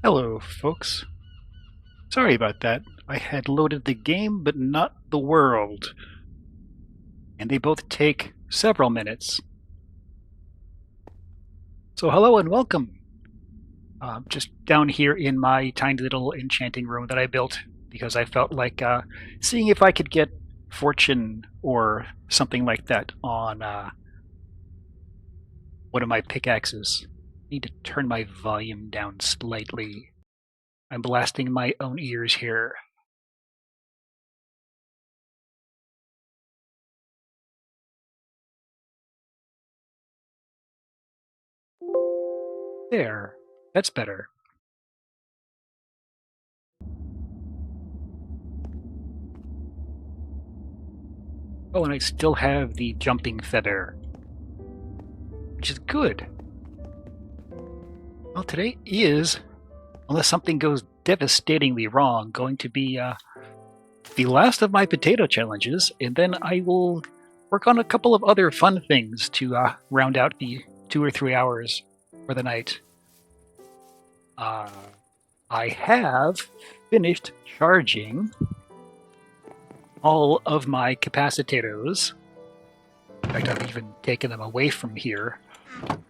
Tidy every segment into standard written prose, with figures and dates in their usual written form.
Hello, folks. Sorry about that. I had loaded the game, but not the world. And they both take several minutes. So hello and welcome. Just down here in my tiny little enchanting room that I built because I felt like seeing if I could get fortune or something like that on one of my pickaxes. I need to turn my volume down slightly. I'm blasting my own ears here. There. That's better. Oh, and I still have the jumping feather, which is good. Well, today is, unless something goes devastatingly wrong, going to be the last of my potato challenges, and then I will work on a couple of other fun things to round out the 2 or 3 hours for the night. I have finished charging all of my capacitors. In fact, I've even taken them away from here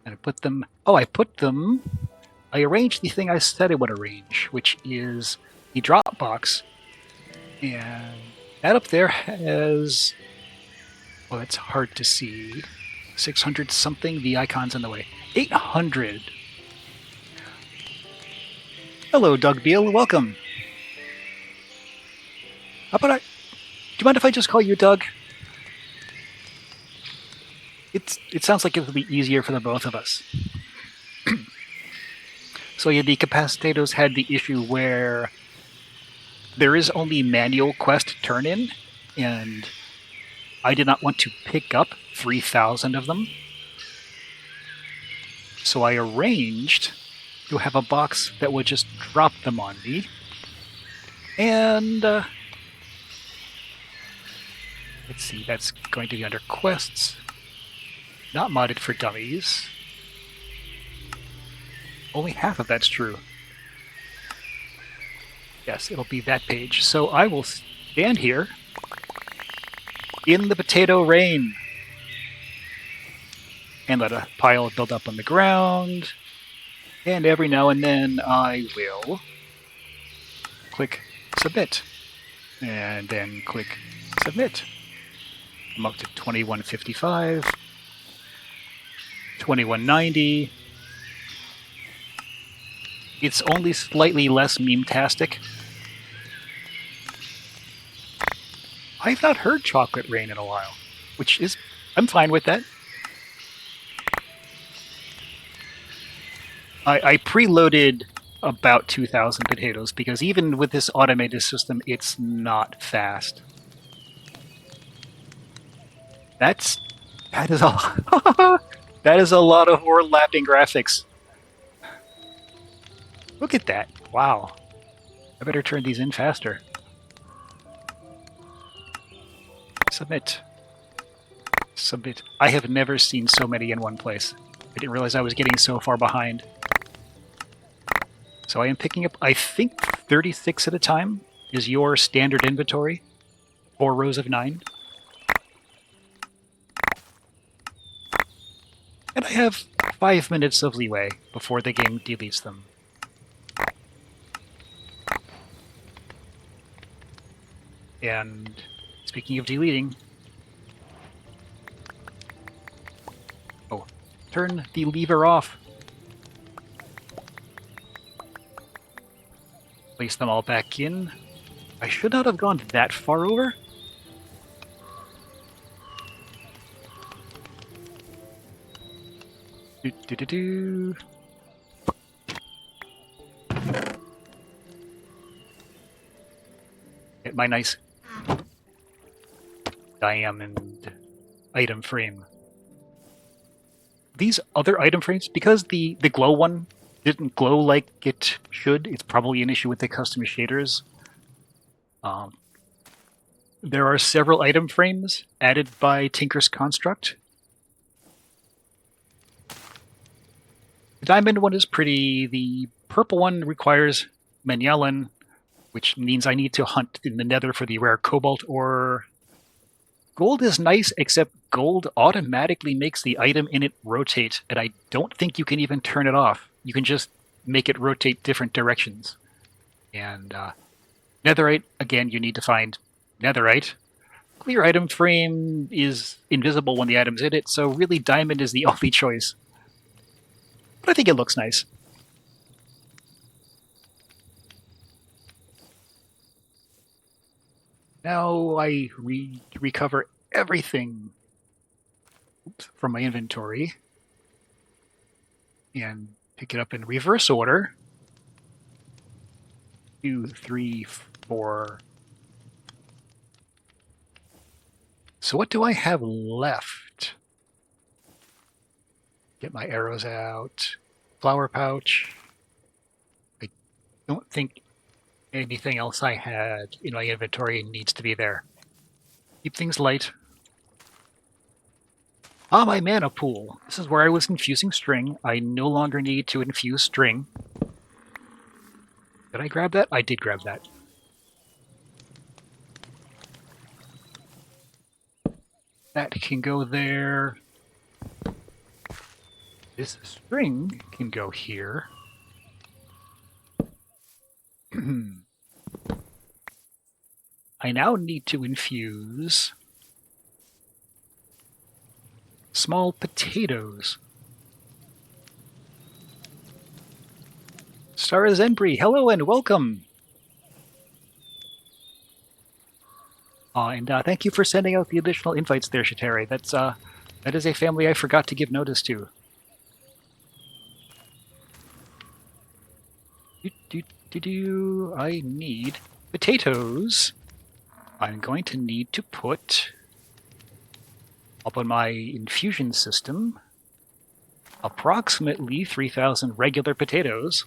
and I put them. Oh, I arranged the thing I said I would arrange, which is the Dropbox. And that up there has. Well, it's hard to see. 600 something. The icon's in the way. 800. Hello, Doug Beal. Welcome. How about do you mind if I just call you Doug? It sounds like it would be easier for the both of us. So yeah, the capacitors had the issue where there is only manual quest turn in, and I did not want to pick up 3,000 of them. So I arranged to have a box that would just drop them on me. And let's see, that's going to be under quests. Not modded for dummies. Only half of that's true. Yes, it'll be that page. So I will stand here in the potato rain and let a pile build up on the ground. And every now and then I will click submit. And then click submit. I'm up to 2155, 2190. It's only slightly less meme-tastic. I've not heard chocolate rain in a while, which is, I'm fine with that. I preloaded about 2,000 potatoes because even with this automated system, it's not fast. That is a that is a lot of overlapping graphics. Look at that! Wow, I better turn these in faster. Submit. Submit. I have never seen so many in one place. I didn't realize I was getting so far behind. So I am picking up, I think 36 at a time is your standard inventory. 4 rows of 9. And I have 5 minutes of leeway before the game deletes them. And speaking of deleting, oh, turn the lever off. Place them all back in. I should not have gone that far over. Do. Get my nice diamond item frame. These other item frames, because the glow one didn't glow like it should, it's probably an issue with the custom shaders. There are several item frames added by Tinker's Construct. The diamond one is pretty. The purple one requires Manyelin, which means I need to hunt in the nether for the rare cobalt ore. Gold is nice, except gold automatically makes the item in it rotate, and I don't think you can even turn it off. You can just make it rotate different directions. And netherite, again, you need to find netherite. Clear item frame is invisible when the item's in it, so really diamond is the only choice. But I think it looks nice. Now I recover everything from my inventory and pick it up in reverse order. 2, 3, 4. So what do I have left? Get my arrows out. Flower pouch. I don't think anything else I had in my inventory needs to be there. Keep things light. Ah, my mana pool. This is where I was infusing string. I no longer need to infuse string. Did I grab that? I did grab that. That can go there. This string can go here. I now need to infuse small potatoes. Stara Zenbri, hello and welcome. And thank you for sending out the additional invites there, Shateri. That is a family I forgot to give notice to. I need potatoes. I'm going to need to put up on my infusion system approximately 3,000 regular potatoes.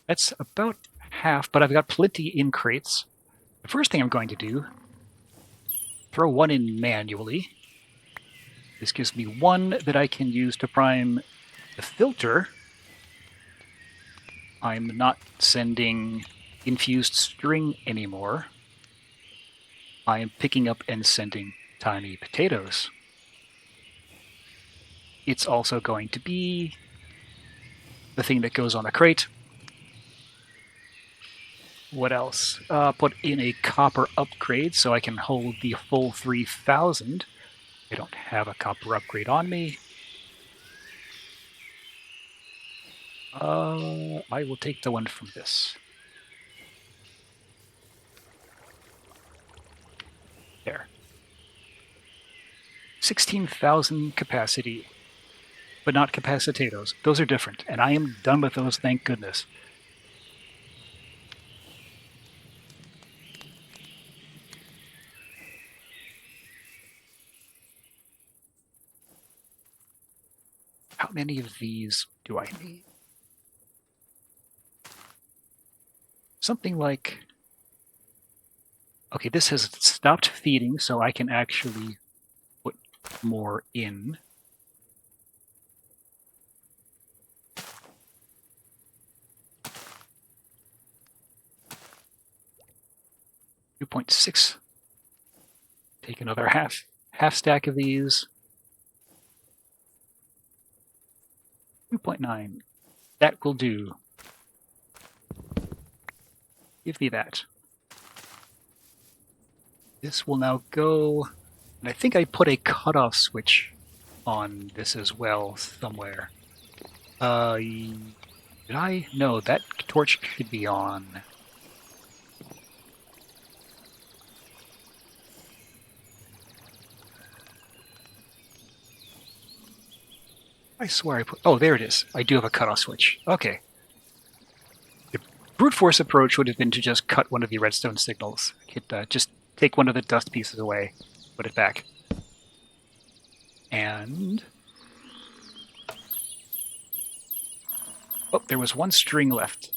That's about half, but I've got plenty in crates. The first thing I'm going to do, throw one in manually. This gives me one that I can use to prime the filter. I'm not sending infused string anymore. I am picking up and sending tiny potatoes. It's also going to be the thing that goes on a crate. What else? Put in a copper upgrade so I can hold the full 3,000. I don't have a copper upgrade on me. I will take the one from this. There. 16,000 capacity, but not capacitatoes. Those are different, and I am done with those, thank goodness. How many of these do I need? Something like... Okay, this has stopped feeding, so I can actually put more in. .6. Take another half stack of these. 2.9. That will do. Give me that. This will now go, and I think I put a cutoff switch on this as well somewhere. Did I? No, that torch should be on. I swear I put... Oh, there it is. I do have a cutoff switch. Okay. The brute force approach would have been to just cut one of the redstone signals. Just take one of the dust pieces away, put it back. And... Oh, there was one string left.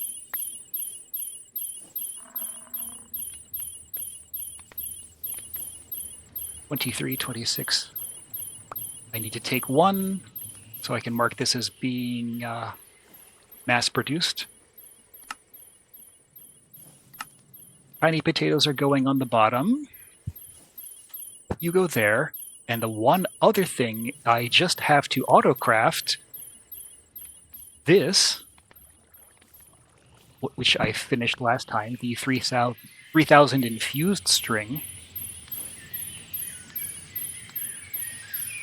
23, 26. I need to take one, so I can mark this as being mass-produced. Tiny potatoes are going on the bottom. You go there. And the one other thing, I just have to auto-craft this, which I finished last time, the 3000 infused string.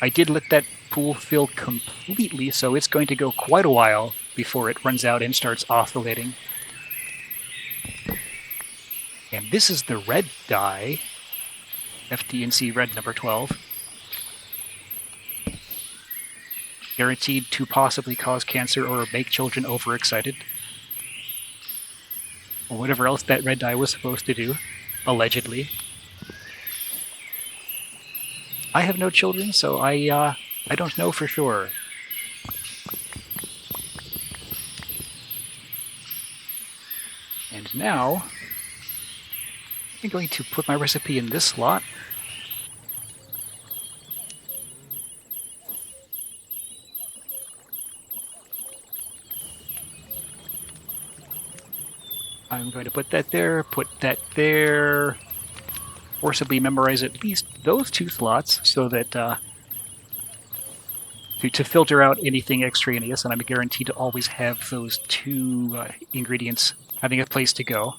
I did let that pool fill completely, so it's going to go quite a while before it runs out and starts oscillating. And this is the red dye, FD&C red number 12. Guaranteed to possibly cause cancer or make children overexcited. Or whatever else that red dye was supposed to do, allegedly. I have no children, so I don't know for sure. And now, I'm going to put my recipe in this slot. I'm going to put that there, forcibly memorize at least those two slots so that to filter out anything extraneous, and I'm guaranteed to always have those two ingredients having a place to go.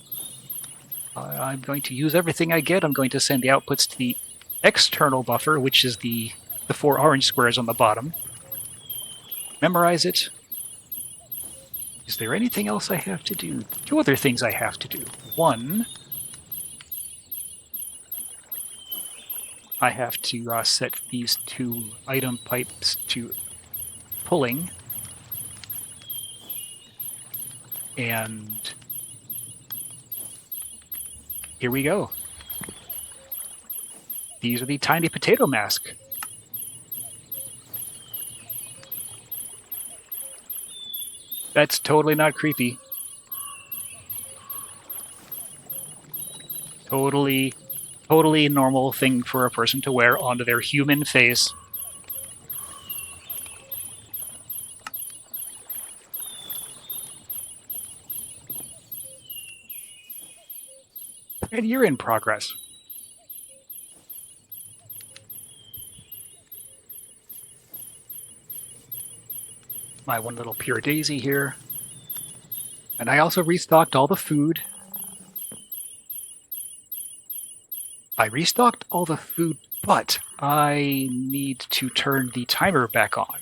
I'm going to use everything I get. I'm going to send the outputs to the external buffer, which is the 4 orange squares on the bottom. Memorize it. Is there anything else I have to do? 2 other things I have to do. 1, I have to set these 2 item pipes to pulling. And here we go. These are the tiny potato mask. That's totally not creepy. Totally normal thing for a person to wear onto their human face. And you're in progress. My one little pure daisy here. And I also restocked all the food. I restocked all the food, but I need to turn the timer back on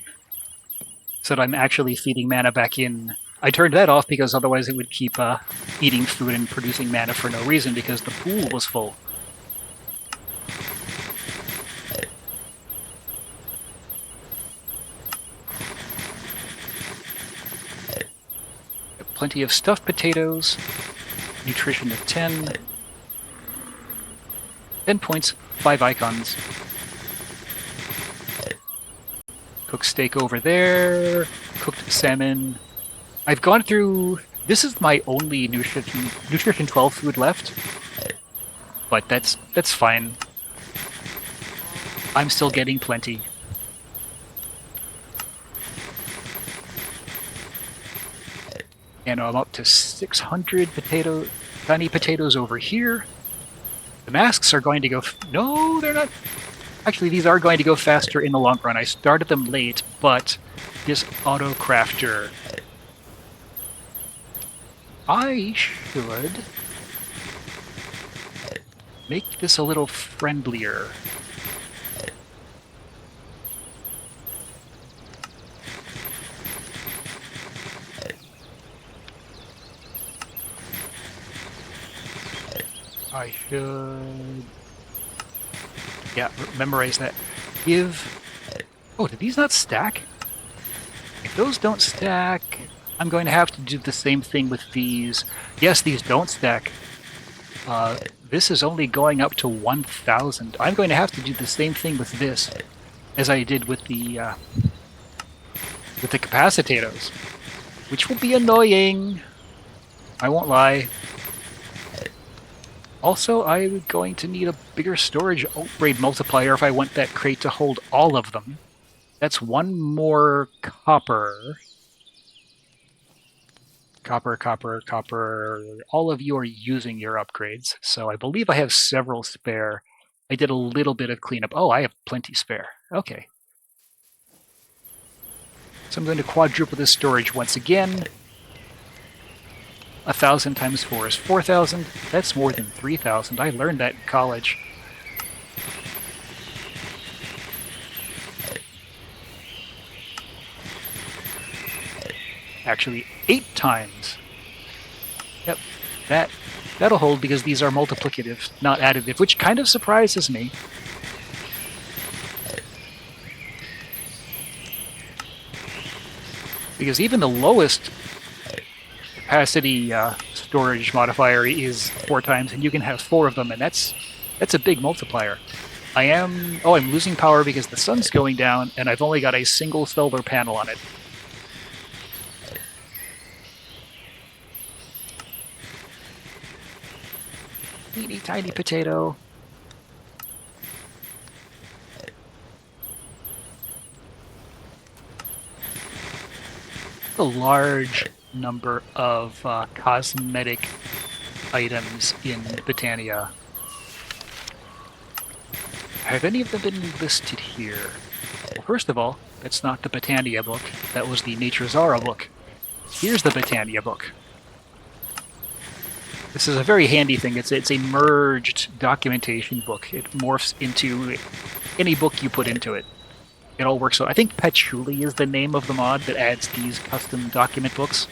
so that I'm actually feeding mana back in. I turned that off because otherwise it would keep eating food and producing mana for no reason because the pool was full. Plenty of stuffed potatoes, nutrition of 10, 10 points, 5 icons. Cooked steak over there, cooked salmon. I've gone through, this is my only nutrition 12 food left, but that's fine. I'm still getting plenty. And I'm up to 600 tiny potatoes over here. The masks are going to go... No, they're not. Actually, these are going to go faster in the long run. I started them late, but this auto-crafter... I should make this a little friendlier. I should... Yeah, memorize that. Give... Oh, did these not stack? If those don't stack, I'm going to have to do the same thing with these. Yes, these don't stack. This is only going up to 1,000. I'm going to have to do the same thing with this as I did with the capacitors, which will be annoying. I won't lie. Also, I'm going to need a bigger storage upgrade multiplier if I want that crate to hold all of them. That's one more copper. Copper, copper, copper. All of you are using your upgrades, so I believe I have several spare. I did a little bit of cleanup. Oh, I have plenty spare. Okay. So I'm going to quadruple this storage once again. 1,000 times 4 is 4,000. That's more than 3,000. I learned that in college. Actually, 8 times. Yep, that'll hold because these are multiplicative, not additive, which kind of surprises me. Because even the lowest capacity storage modifier is 4 times, and you can have 4 of them, and that's a big multiplier. I'm losing power because the sun's going down, and I've only got a single solar panel on it. Teeny tiny potato. A large number of cosmetic items in Botania. Have any of them been listed here? Well, first of all, that's not the Botania book. That was the Nature Zara book. Here's the Botania book. This is a very handy thing. It's a merged documentation book. It morphs into any book you put into it. It all works. So I think Patchouli is the name of the mod that adds these custom document books.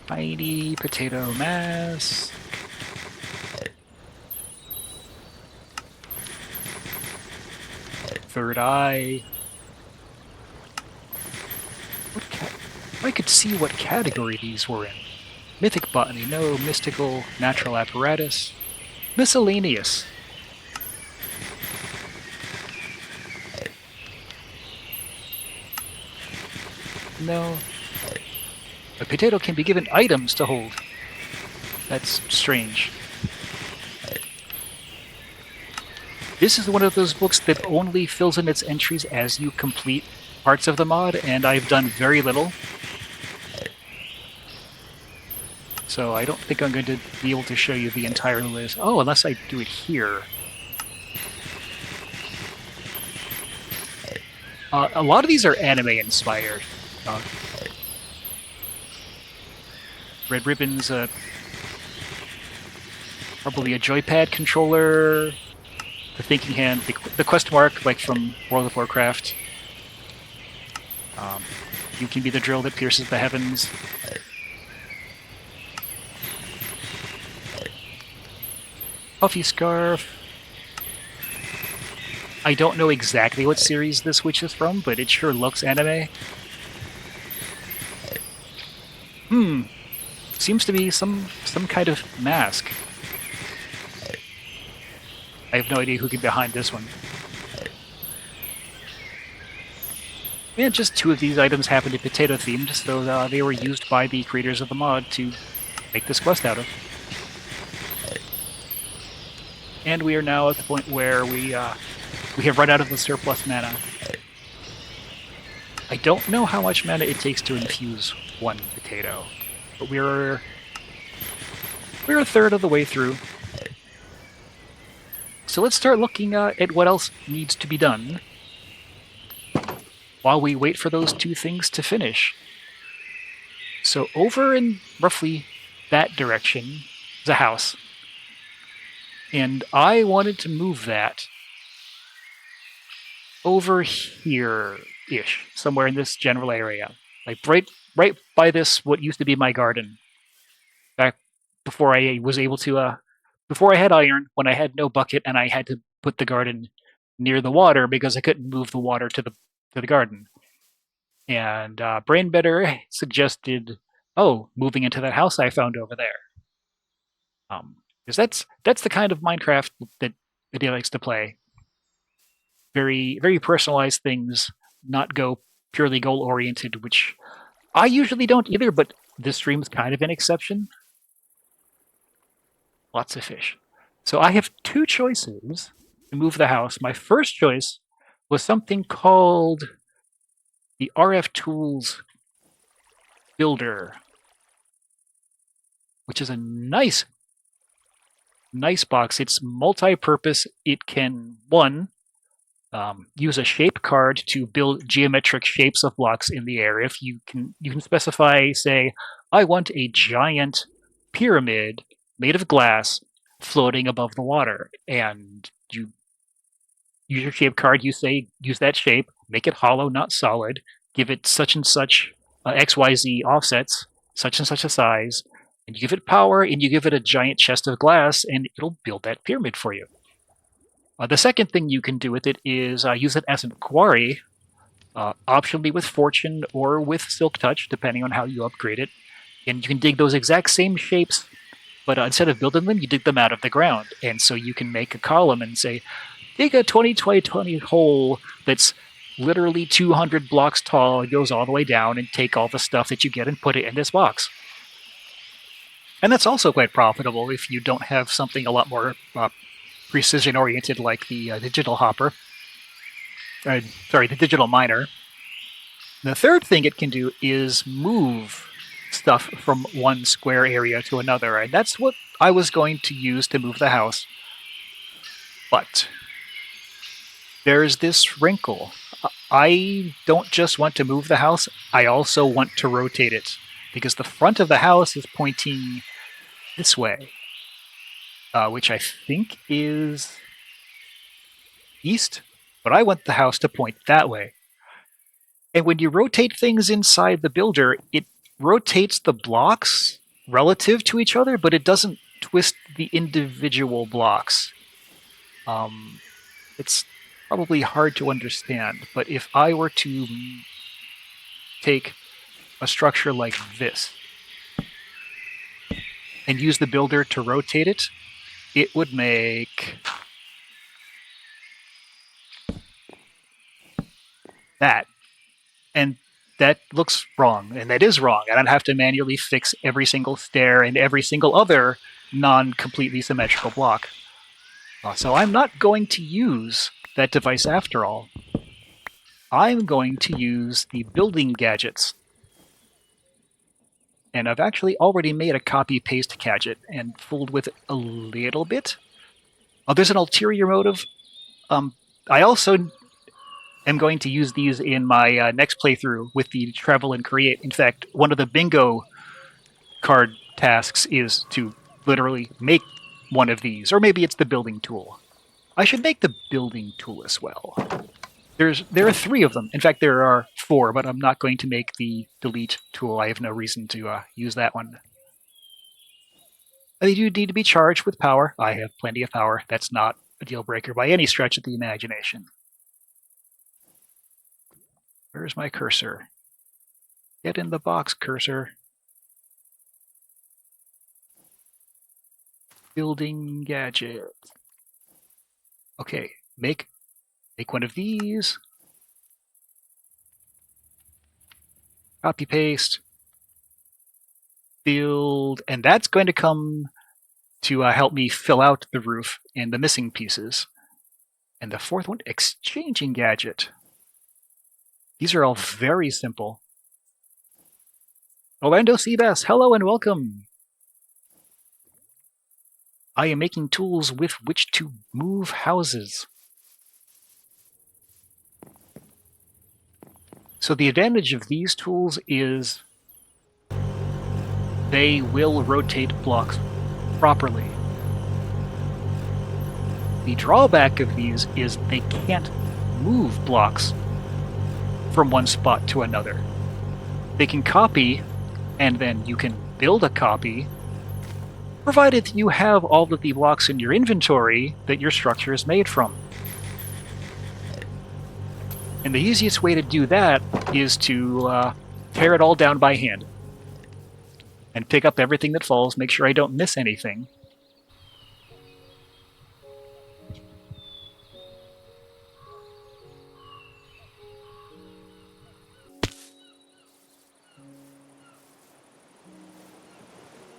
Tiny potato mass. Third eye. I could see what category these were in. Mythic botany, no. Mystical, natural apparatus. Miscellaneous. No. A potato can be given items to hold. That's strange. This is one of those books that only fills in its entries as you complete parts of the mod, and I've done very little. So I don't think I'm going to be able to show you the entire list. Oh, unless I do it here. A lot of these are anime-inspired. Red Ribbon's probably a joypad controller. The Thinking Hand, the quest mark, like from World of Warcraft. You can be the drill that pierces the heavens. Puffy Scarf. I don't know exactly what series this witch is from, but it sure looks anime. Seems to be some kind of mask. I have no idea who could be behind this one. And just 2 of these items happen to be potato themed, so they were used by the creators of the mod to make this quest out of. And we are now at the point where we have run out of the surplus mana. I don't know how much mana it takes to infuse 1 potato, but we're a third of the way through. So let's start looking at what else needs to be done while we wait for those 2 things to finish. So over in roughly that direction is a house. And I wanted to move that over here-ish, somewhere in this general area. Like right by this, what used to be my garden. Back before I was able to, before I had iron, when I had no bucket and I had to put the garden near the water because I couldn't move the water to the garden. And Brainbetter suggested, moving into that house I found over there. Because that's the kind of Minecraft that he likes to play. Very, very personalized things, not go purely goal-oriented, which I usually don't either, but this stream's kind of an exception. Lots of fish. So I have two choices to move the house. My first choice was something called the RF Tools Builder, which is a nice box. It's multi-purpose. It can, one, use a shape card to build geometric shapes of blocks in the air. If you can specify, say, I want a giant pyramid made of glass floating above the water, and you use your shape card. You say use that shape, make it hollow, not solid. Give it such and such XYZ offsets, such and such a size, and you give it power, and you give it a giant chest of glass, and it'll build that pyramid for you. The second thing you can do with it is use it as an quarry, optionally with Fortune or with Silk Touch, depending on how you upgrade it. And you can dig those exact same shapes, but instead of building them, you dig them out of the ground. And so you can make a column and say, dig a 20-20-20 hole that's literally 200 blocks tall and goes all the way down, and take all the stuff that you get and put it in this box. And that's also quite profitable if you don't have something a lot more precision oriented like the digital hopper. The digital miner. The third thing it can do is move stuff from one square area to another, and that's what I was going to use to move the house. But there's this wrinkle. I don't just want to move the house, I also want to rotate it, because the front of the house is pointing this way, which I think is east, but I want the house to point that way. And when you rotate things inside the builder, it rotates the blocks relative to each other, but it doesn't twist the individual blocks. It's probably hard to understand, but if I were to take a structure like this and use the builder to rotate it, it would make that. And that looks wrong, and that is wrong. And I'd have to manually fix every single stair and every single other non-completely symmetrical block. So I'm not going to use that device after all. I'm going to use the building gadgets. And I've actually already made a copy-paste gadget and fooled with it a little bit. There's an ulterior motive. I also am going to use these in my next playthrough with the travel and create. In fact, one of the bingo card tasks is to literally make one of these, or maybe it's the building tool. I should make the building tool as well. There are 3 of them. In fact, there are 4, but I'm not going to make the delete tool. I have no reason to use that one. They do need to be charged with power. I have plenty of power. That's not a deal breaker by any stretch of the imagination. Where's my cursor? Get in the box, cursor. Building gadget. Okay, make one of these. Copy paste. Build, and that's going to come to help me fill out the roof and the missing pieces. And the 4th one, exchanging gadget. These are all very simple. Orlando Seabass, hello and welcome. I am making tools with which to move houses. So the advantage of these tools is they will rotate blocks properly. The drawback of these is they can't move blocks from one spot to another. They can copy, and then you can build a copy, provided you have all of the blocks in your inventory that your structure is made from. And the easiest way to do that is to tear it all down by hand and pick up everything that falls, make sure I don't miss anything.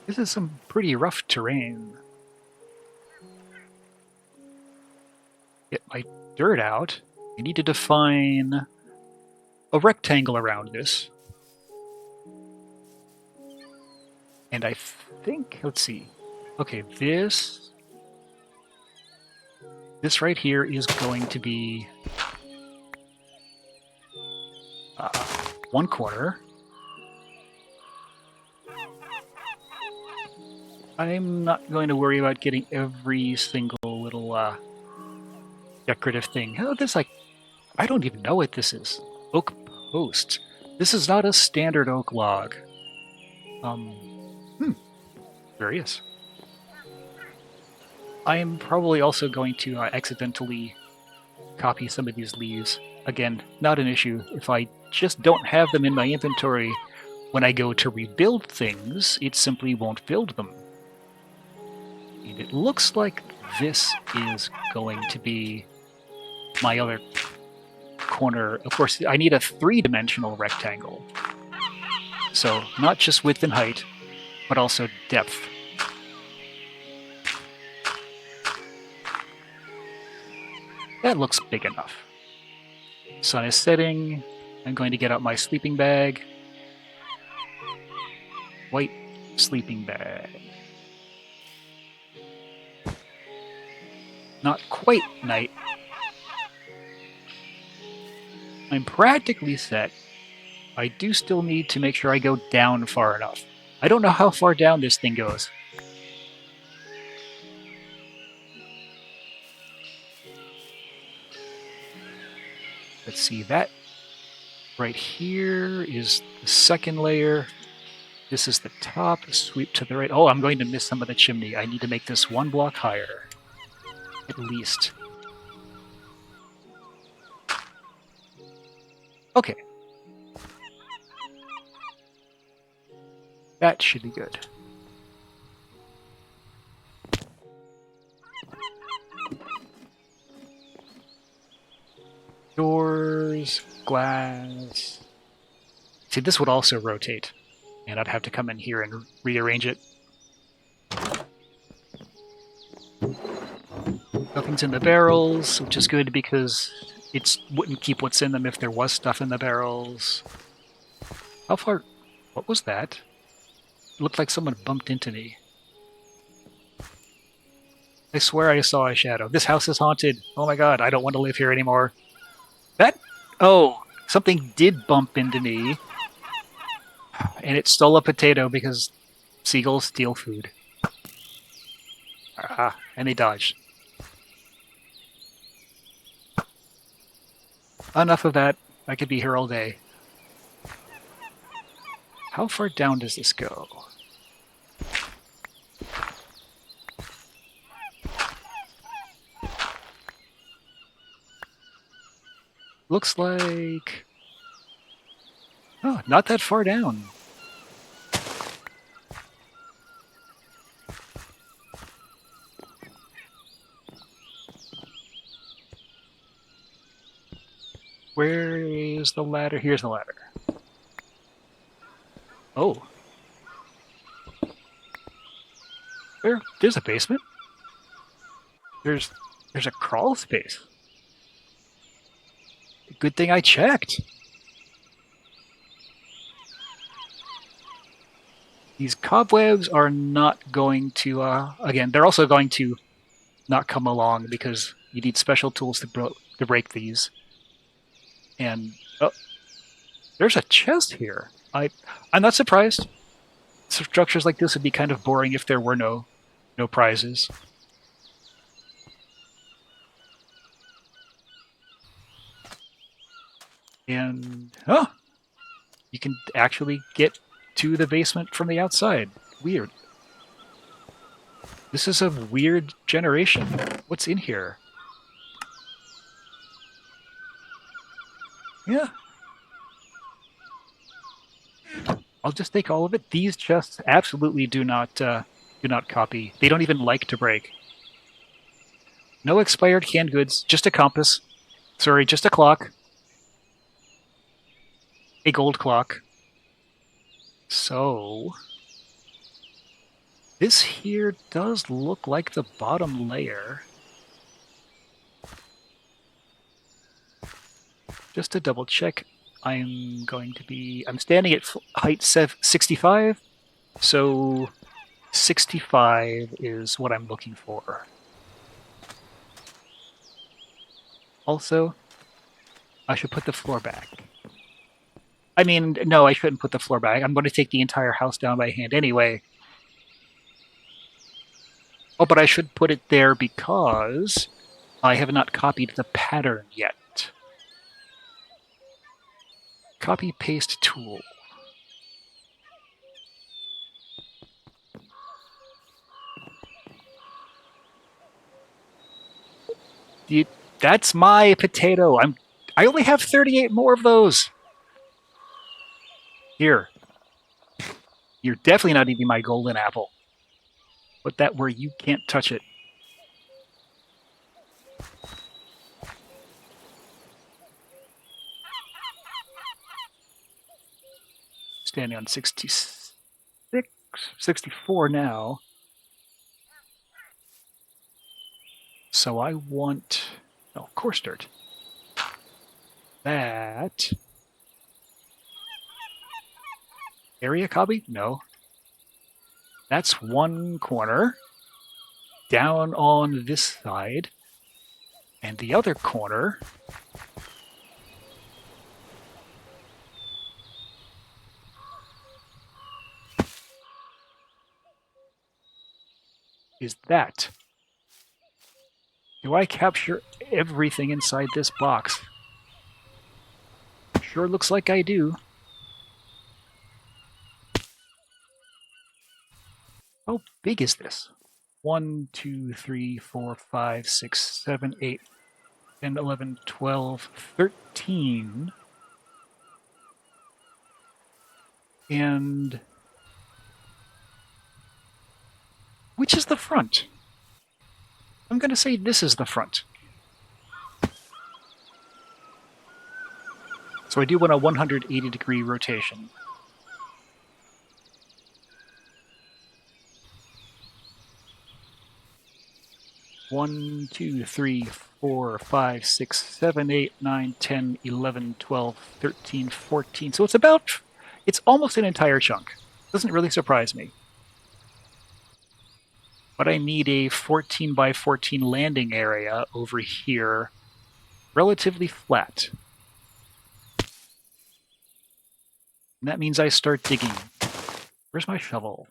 This is some pretty rough terrain. Get my dirt out. I need to define a rectangle around this. And I think, let's see. Okay, this right here is going to be one corner. I'm not going to worry about getting every single little decorative thing. Oh, this I don't even know what this is. Oak post. This is not a standard oak log. Curious. I am probably also going to accidentally copy some of these leaves. Again, not an issue. If I just don't have them in my inventory when I go to rebuild things, it simply won't build them. And it looks like this is going to be my other corner. Of course, I need a 3-dimensional rectangle. So not just width and height, but also depth. That looks big enough. Sun is setting. I'm going to get out my sleeping bag. White sleeping bag. Not quite night. I'm practically set. I do still need to make sure I go down far enough. I don't know how far down this thing goes. Let's see, that right here is the second layer. This is the top, sweep to the right. Oh, I'm going to miss some of the chimney. I need to make this 1 block higher, at least. Okay. That should be good. Doors, glass. See, this would also rotate, and I'd have to come in here and rearrange it. Nothing's in the barrels, which is good because it wouldn't keep what's in them if there was stuff in the barrels. How far? What was that? It looked like someone bumped into me. I swear I saw a shadow. This house is haunted. Oh my god, I don't want to live here anymore. That? Oh, something did bump into me. And it stole a potato because seagulls steal food. Ah, and they dodged. Enough of that. I could be here all day. How far down does this go? Looks like... Oh, not that far down. Where is the ladder? Here's the ladder. Oh. There's a basement. There's a crawl space. Good thing I checked. These cobwebs are not going to, again, they're also going to not come along because you need special tools to break these. And, oh, there's a chest here. I'm not surprised. Structures like this would be kind of boring if there were no prizes. And, oh, you can actually get to the basement from the outside. Weird. This is a weird generation. What's in here? Yeah. I'll just take all of it. These chests absolutely do not copy. They don't even like to break. No expired canned goods, just a compass. Sorry, just a clock. A gold clock. So... This here does look like the bottom layer. Just to double check, I'm standing at height 65, so 65 is what I'm looking for. Also, I should put the floor back. I mean, no, I shouldn't put the floor back. I'm going to take the entire house down by hand anyway. Oh, but I should put it there because I have not copied the pattern yet. Copy paste tool. That's my potato. I only have 38 more of those. Here. You're definitely not eating my golden apple. Put that where you can't touch it. Standing on 66, 64 now. So I want, oh, coarse dirt. That. Area copy? No. That's one corner. Down on this side. And the other corner is that. Do I capture everything inside this box? Sure looks like I do. How big is this? 1, 2, 3, 4, 5, 6, 7, 8, 10, 11, 12, 13. And which is the front? I'm going to say this is the front. So I do want a 180-degree rotation. One, 2, 3, 4, 5, 6, 7, 8, 9, 10, 11, 12, 13, 14. So it's almost an entire chunk. Doesn't really surprise me. But I need a 14 by 14 landing area over here, relatively flat. And that means I start digging. Where's my shovel?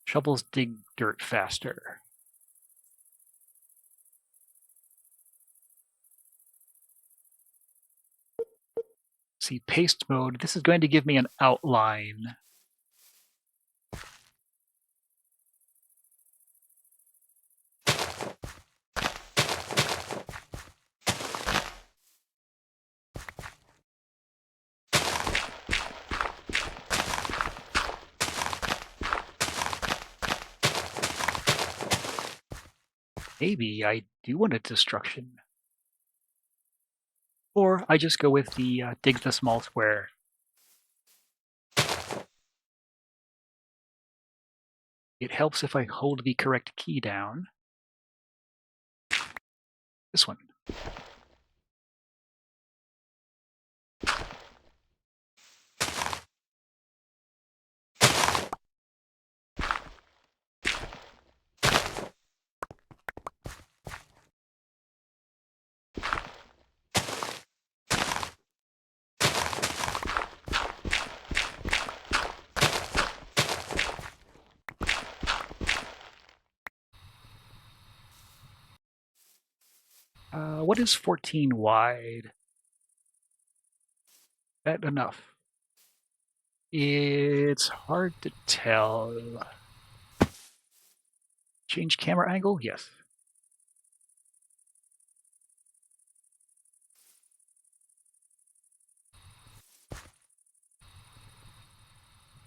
Shovels dig dirt faster. See, paste mode. This is going to give me an outline. Maybe I do want a destruction. Or I just go with the dig the small square. It helps if I hold the correct key down. This one. What is 14 wide? That enough? It's hard to tell. Change camera angle? Yes.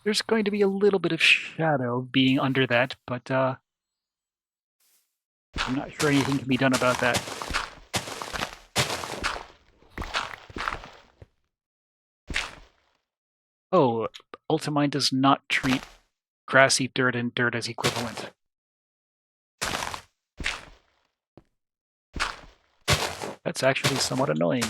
There's going to be a little bit of shadow being under that, but I'm not sure anything can be done about that. Oh, Ultimine does not treat grassy dirt and dirt as equivalent. That's actually somewhat annoying.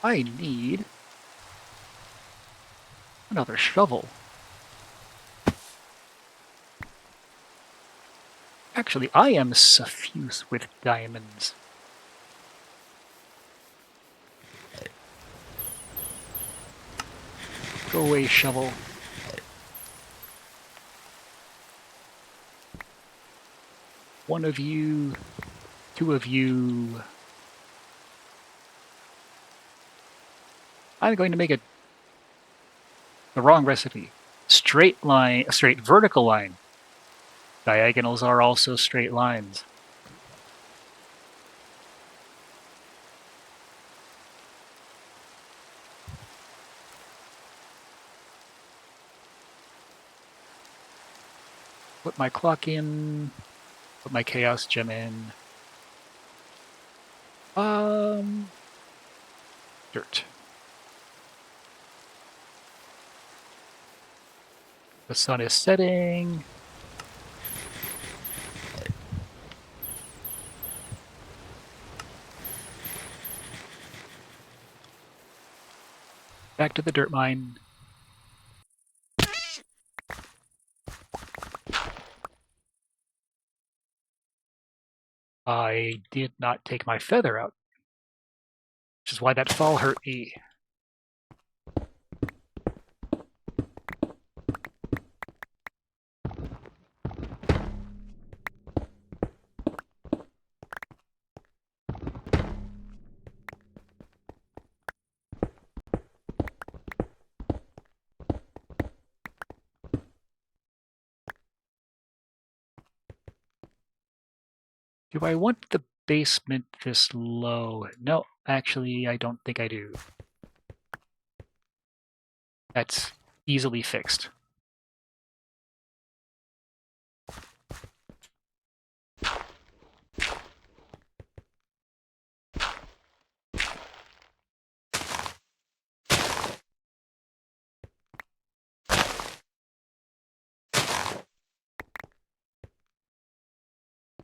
I need another shovel. Actually, I am suffuse with diamonds. Go away, shovel. One of you, two of you. I'm going to make the wrong recipe. Straight line, a straight vertical line. Diagonals are also straight lines. Put my clock in. Put my chaos gem in. Dirt. The sun is setting. Back to the dirt mine. I did not take my feather out, which is why that fall hurt me. Do I want the basement this low? No, actually, I don't think I do. That's easily fixed.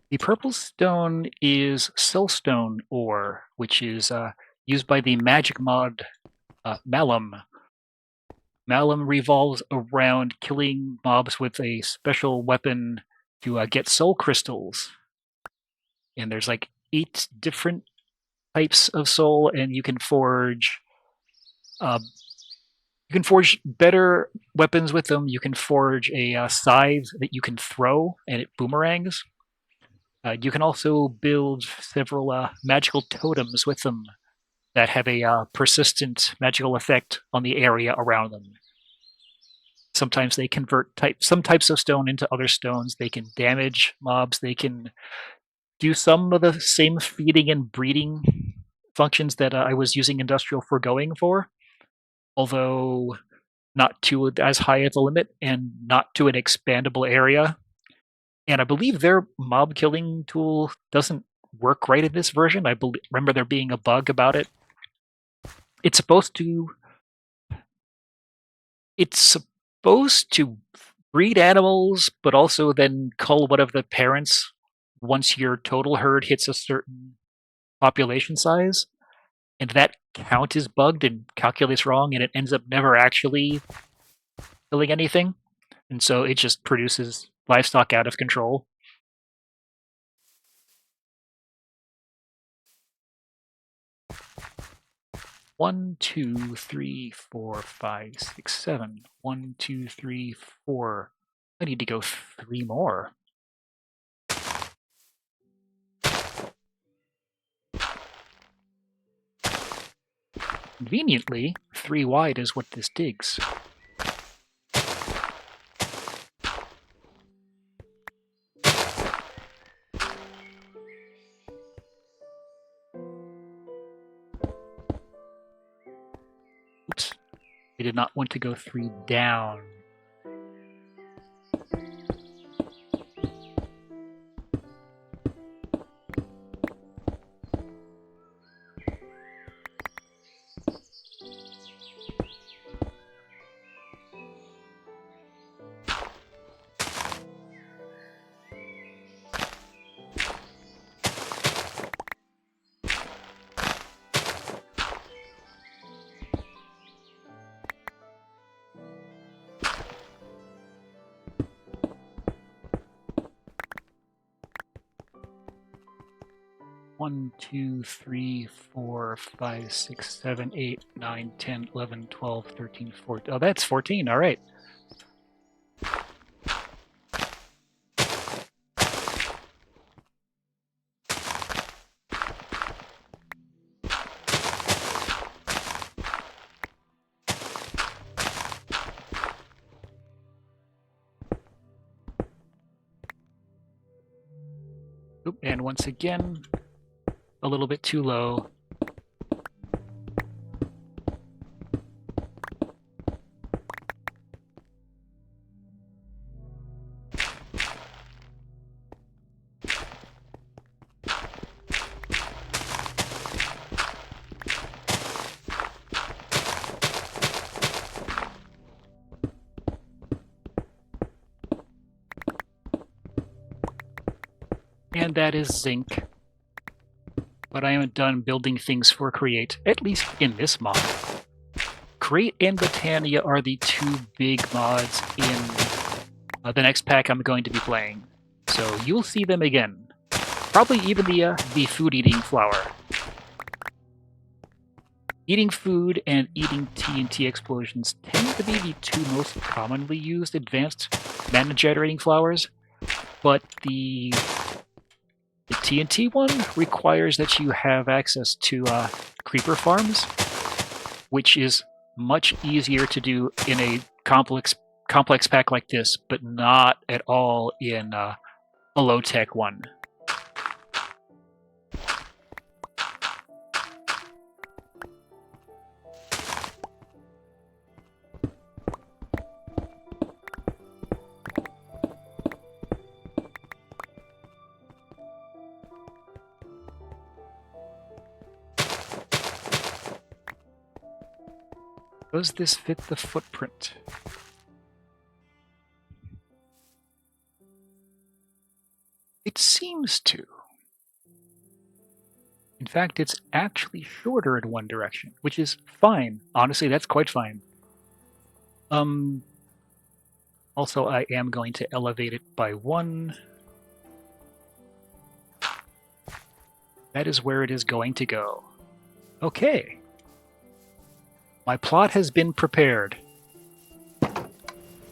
The purple stone is soulstone ore, which is used by the magic mod Malum. Malum revolves around killing mobs with a special weapon to get soul crystals. And there's like 8 different types of soul, and you can forge better weapons with them. You can forge a scythe that you can throw, and it boomerangs. You can also build several magical totems with them that have a persistent magical effect on the area around them. Sometimes they convert some types of stone into other stones. They can damage mobs. They can do some of the same feeding and breeding functions that I was using industrial foregoing for, although not to as high of a limit and not to an expandable area. And I believe their mob killing tool doesn't work right in this version. I remember there being a bug about it. It's supposed to breed animals, but also then cull one of the parents once your total herd hits a certain population size. And that count is bugged and calculates wrong, and it ends up never actually killing anything. And so it just produces livestock out of control. One, two, three, four, five, six, seven. 1, 2, 3, 4. I need to go 3 more. Conveniently, 3 wide is what this digs. Oops. I did not want to go 3 down. One, 2, 3, 4, 5, 6, 7, 8, 9, 10, 11, 12, 13, 14. Oh, that's 14. All right. Oop, and once again, a little bit too low. And that is zinc. But I am done building things for Create, at least in this mod. Create and Botania are the 2 big mods in the next pack I'm going to be playing. So you'll see them again. Probably even the food-eating flower. Eating food and eating TNT explosions tend to be the 2 most commonly used advanced mana-generating flowers, but the TNT one requires that you have access to creeper farms, which is much easier to do in a complex pack like this, but not at all in a low-tech one. Does this fit the footprint? It seems to. In fact, it's actually shorter in one direction, which is fine. Honestly, that's quite fine. Also, I am going to elevate it by 1. That is where it is going to go. Okay. My plot has been prepared.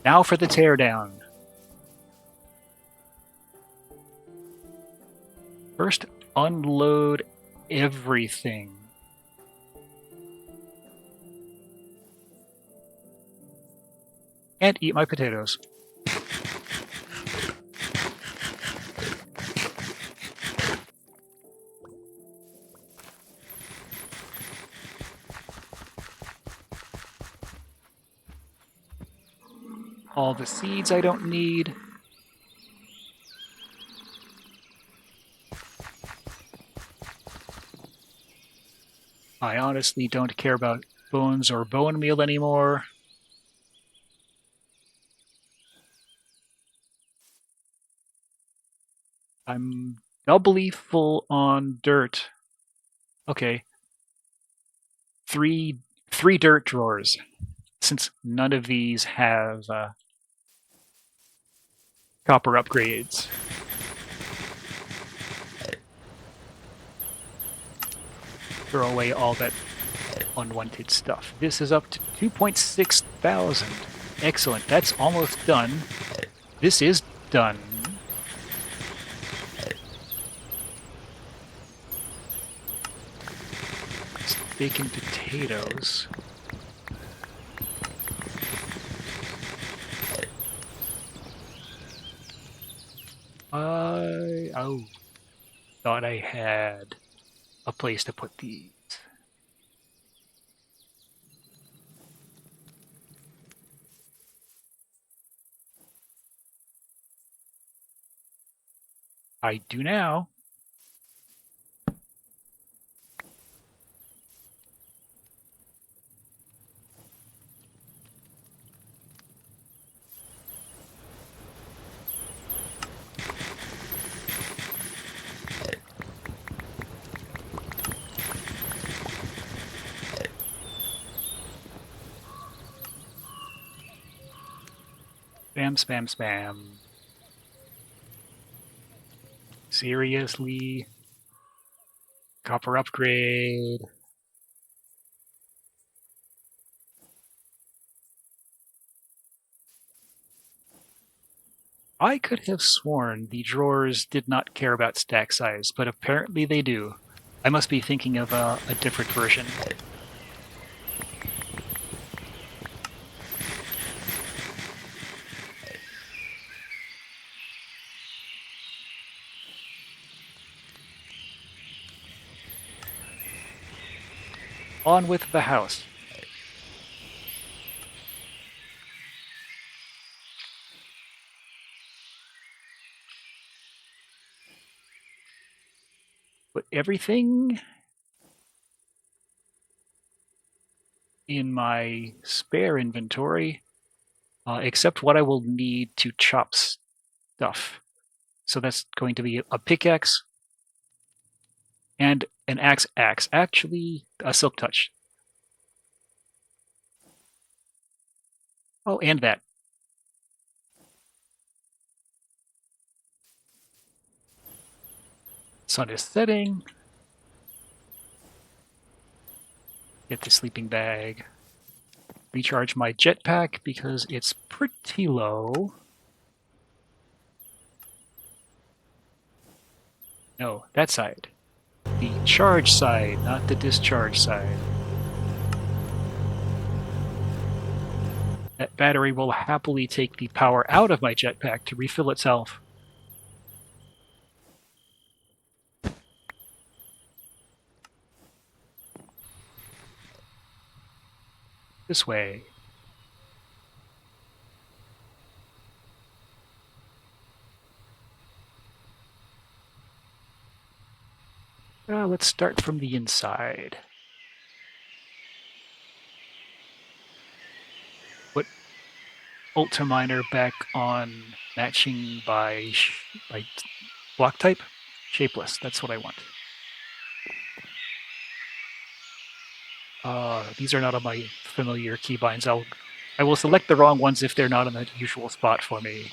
Now for the teardown. First, unload everything. And eat my potatoes. All the seeds I don't need. I honestly don't care about bones or bone meal anymore. I'm doubly full on dirt. Okay. Three dirt drawers, since none of these have copper upgrades. Throw away all that unwanted stuff. This is up to 2.6 thousand. Excellent. That's almost done. This is done. bacon potatoes. Oh, thought I had a place to put these. I do now. Spam, spam, spam. Seriously? Copper upgrade. I could have sworn the drawers did not care about stack size, but apparently they do. I must be thinking of a different version. On with the house. Put everything in my spare inventory, except what I will need to chop stuff. So that's going to be a pickaxe and an axe. Actually, a silk touch. Oh, and that. Sun is setting. Get the sleeping bag. Recharge my jetpack because it's pretty low. No, that side. The charge side, not the discharge side. That battery will happily take the power out of my jetpack to refill itself. This way. Let's start from the inside. Put Ultiminer back on matching by block type. Shapeless, that's what I want. These are not on my familiar keybinds. I will select the wrong ones if they're not in the usual spot for me.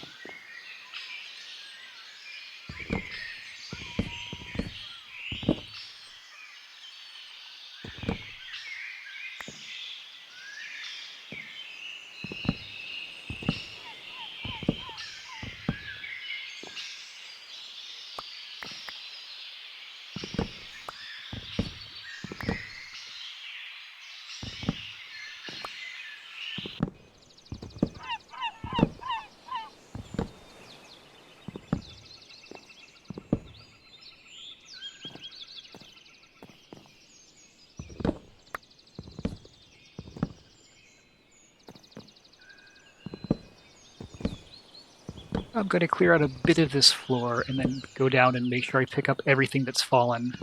I'm going to clear out a bit of this floor and then go down and make sure I pick up everything that's fallen.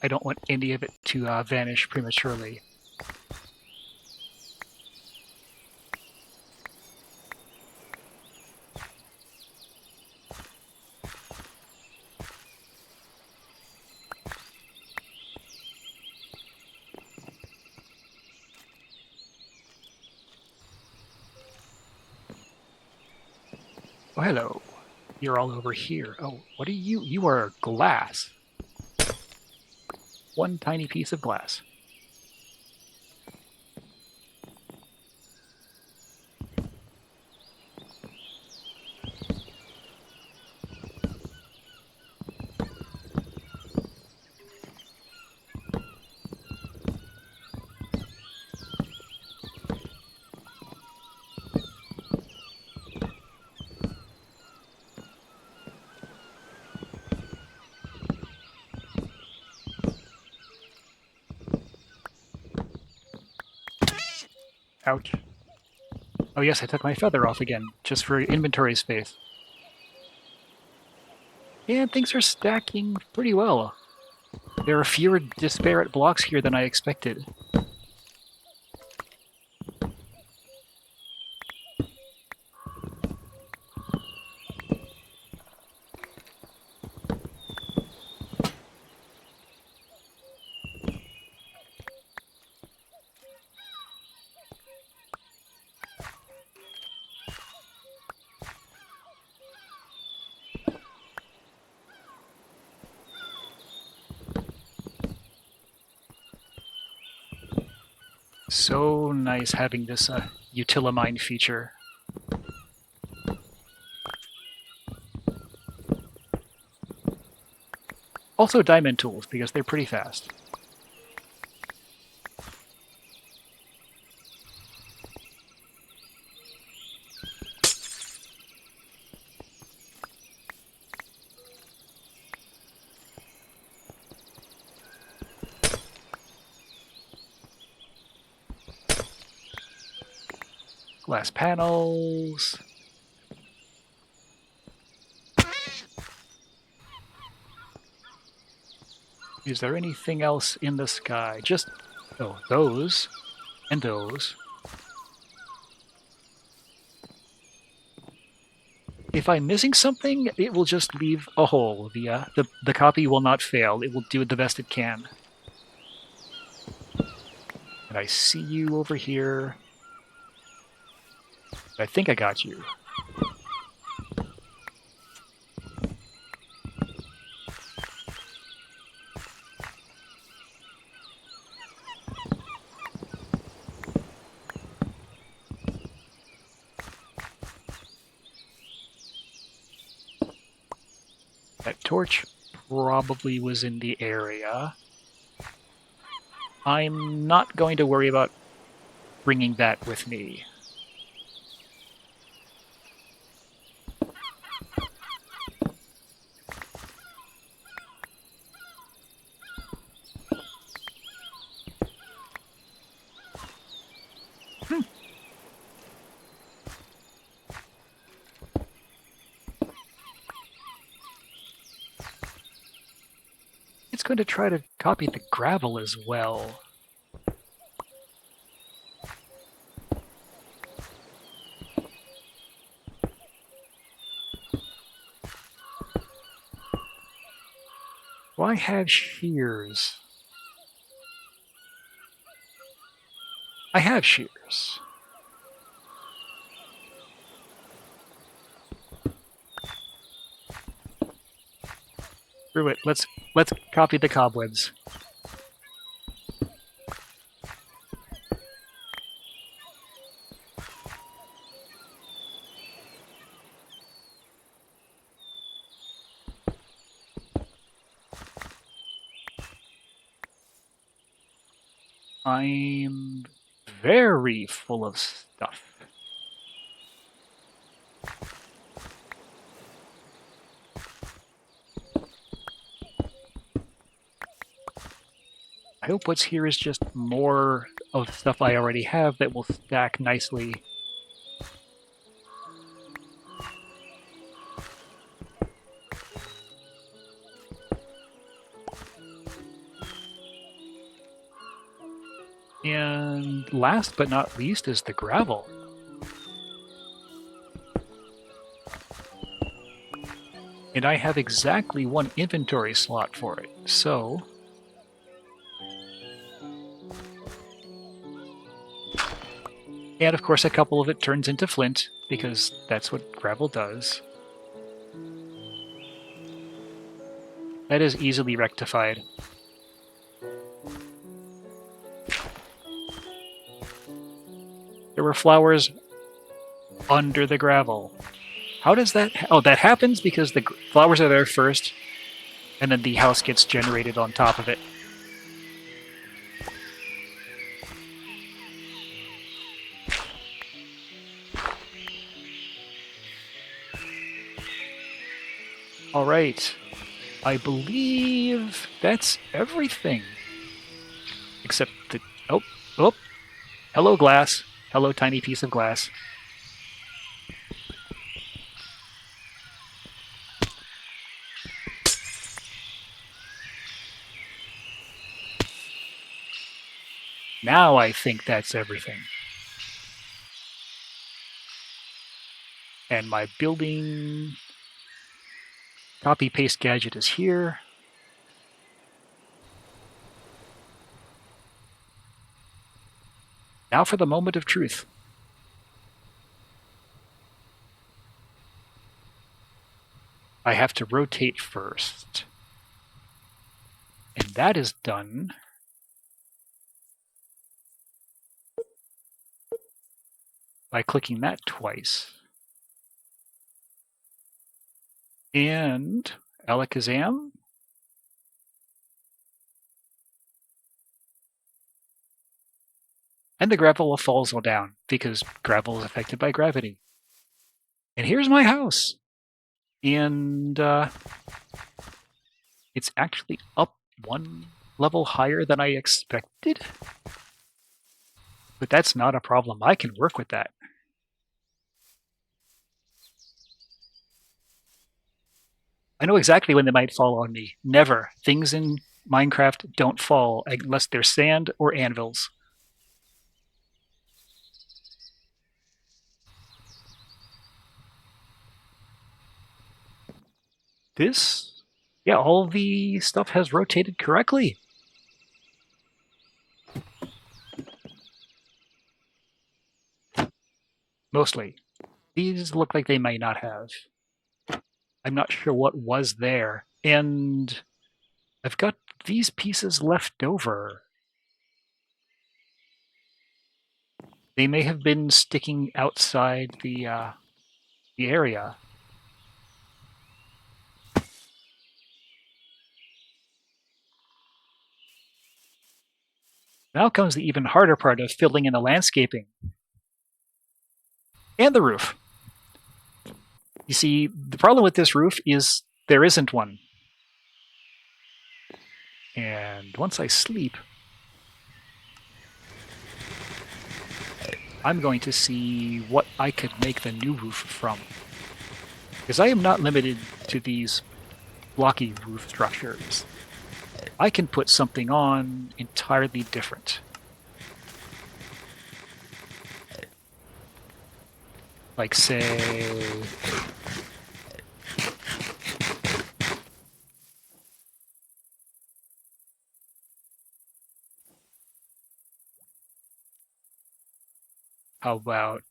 I don't want any of it to vanish prematurely. Oh, hello. You're all over here. Oh, what are you? You are glass. one tiny piece of glass. Ouch. Oh yes, I took my feather off again, just for inventory space. And things are stacking pretty well. There are fewer disparate blocks here than I expected. So nice having this Utilimine feature. Also diamond tools, because they're pretty fast. Glass panels. Is there anything else in the sky? Just, oh, those and those. If I'm missing something, it will just leave a hole. The copy will not fail. It will do the best it can. And I see you over here. I think I got you. That torch probably was in the area. I'm not going to worry about bringing that with me. It's going to try to copy the gravel as well. Do I have shears? I have shears. Screw it. Let's copy the cobwebs. I'm very full of stuff. I hope what's here is just more of stuff I already have that will stack nicely. And last but not least is the gravel. And I have exactly one inventory slot for it, so... And of course a couple of it turns into flint, because that's what gravel does. That is easily rectified. There were flowers under the gravel. How does that... Oh, that happens because the flowers are there first, and then the house gets generated on top of it. All right. I believe that's everything. Except the... Oh, oh. Hello, glass. Hello, tiny piece of glass. Now I think that's everything. And my building copy-paste gadget is here. Now for the moment of truth. I have to rotate first. And that is done by clicking that twice. And Alakazam. And the gravel falls all down because gravel is affected by gravity. And here's my house. And it's actually up one level higher than I expected. But that's not a problem. I can work with that. I know exactly when they might fall on me. Never. Things in Minecraft don't fall unless they're sand or anvils. This, yeah, all the stuff has rotated correctly. Mostly. These look like they might not have. I'm not sure what was there. And I've got these pieces left over. They may have been sticking outside the area. Now comes the even harder part of filling in the landscaping. And the roof. You see, the problem with this roof is there isn't one. And once I sleep, I'm going to see what I could make the new roof from. Because I am not limited to these blocky roof structures. I can put something on entirely different. Like, say... How about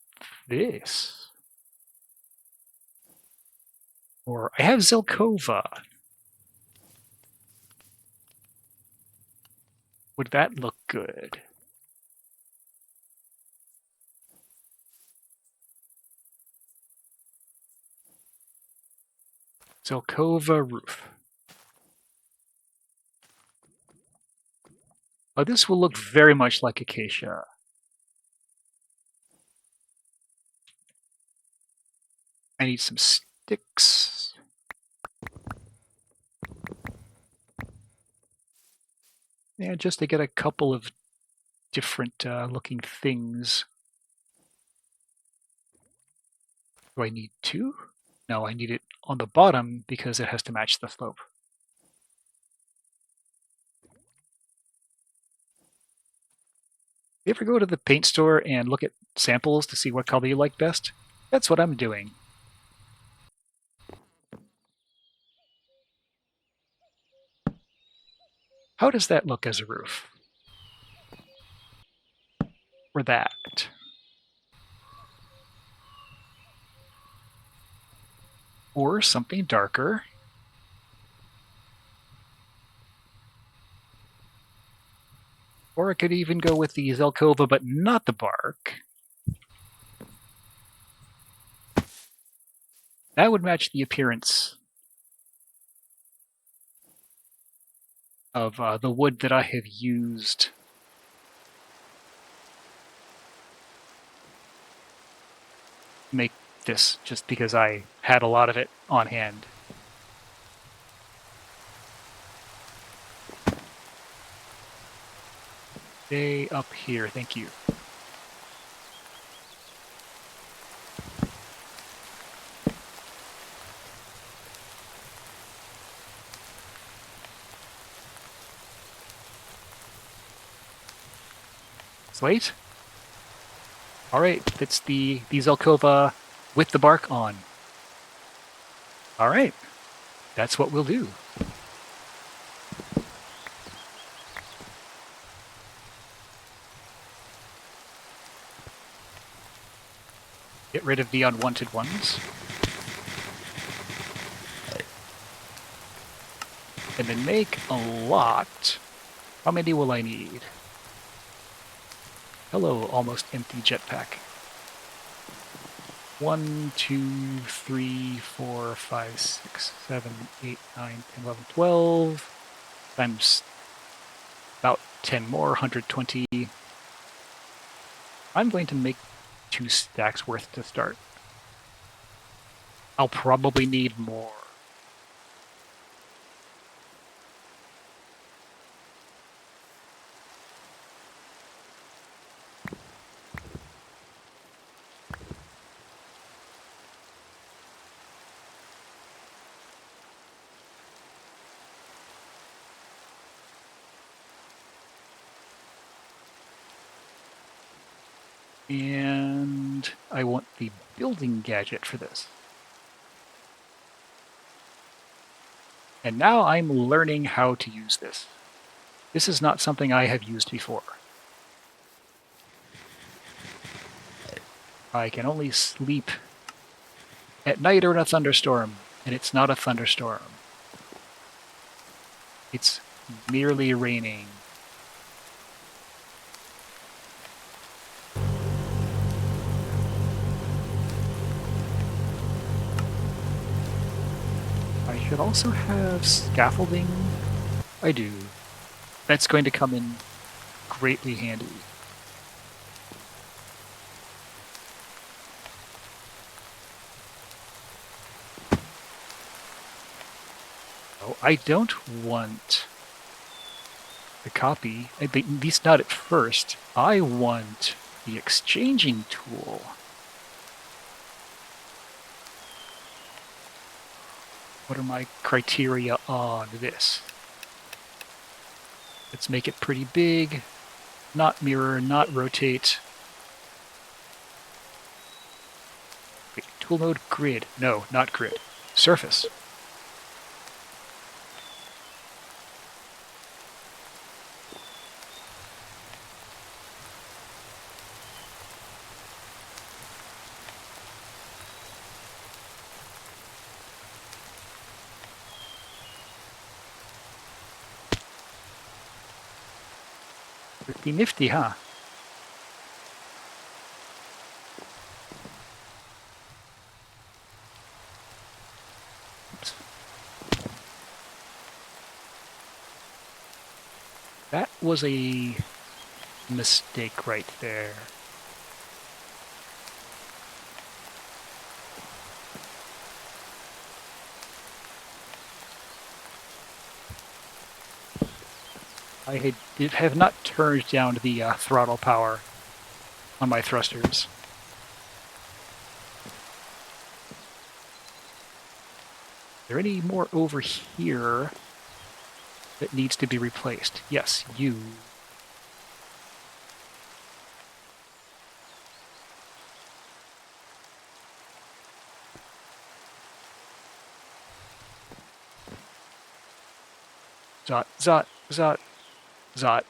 this? Or I have Zelkova. Would that look good? Zelkova roof. Oh, this will look very much like acacia. I need some sticks. Yeah, just to get a couple of different looking things. Do I need two? No, I need it on the bottom because it has to match the slope. You ever go to the paint store and look at samples to see what color you like best? That's what I'm doing. How does that look as a roof? Or that? Or something darker. Or I could even go with the Zelkova, but not the bark. That would match the appearance of the wood that I have used. Make this just because I had a lot of it on hand. Stay up here, thank you. Slate? Alright, it's the Zelkova with the bark on. Alright, that's what we'll do. Get rid of the unwanted ones. And then make a lot. How many will I need? Hello, almost empty jetpack. 1, 2, 3, 4, 5, 6, 7, 8, 9, 10, 11, 12. Times about 10 more, 120. I'm going to make 2 stacks worth to start. I'll probably need more. And I want the building gadget for this. And now I'm learning how to use this. This is not something I have used before. I can only sleep at night or in a thunderstorm, and it's not a thunderstorm. It's merely raining. I should also have scaffolding. I do. That's going to come in greatly handy. Oh, I don't want the copy, at least not at first. I want the exchanging tool. What are my criteria on this? Let's make it pretty big. Not mirror, not rotate. Wait, tool mode, grid. No, not grid. Surface. Pretty nifty, huh? Oops. That was a mistake right there. I have not turned down the throttle power on my thrusters. Is there any more over here that needs to be replaced? Yes, you. Zot, zot, zot, zot.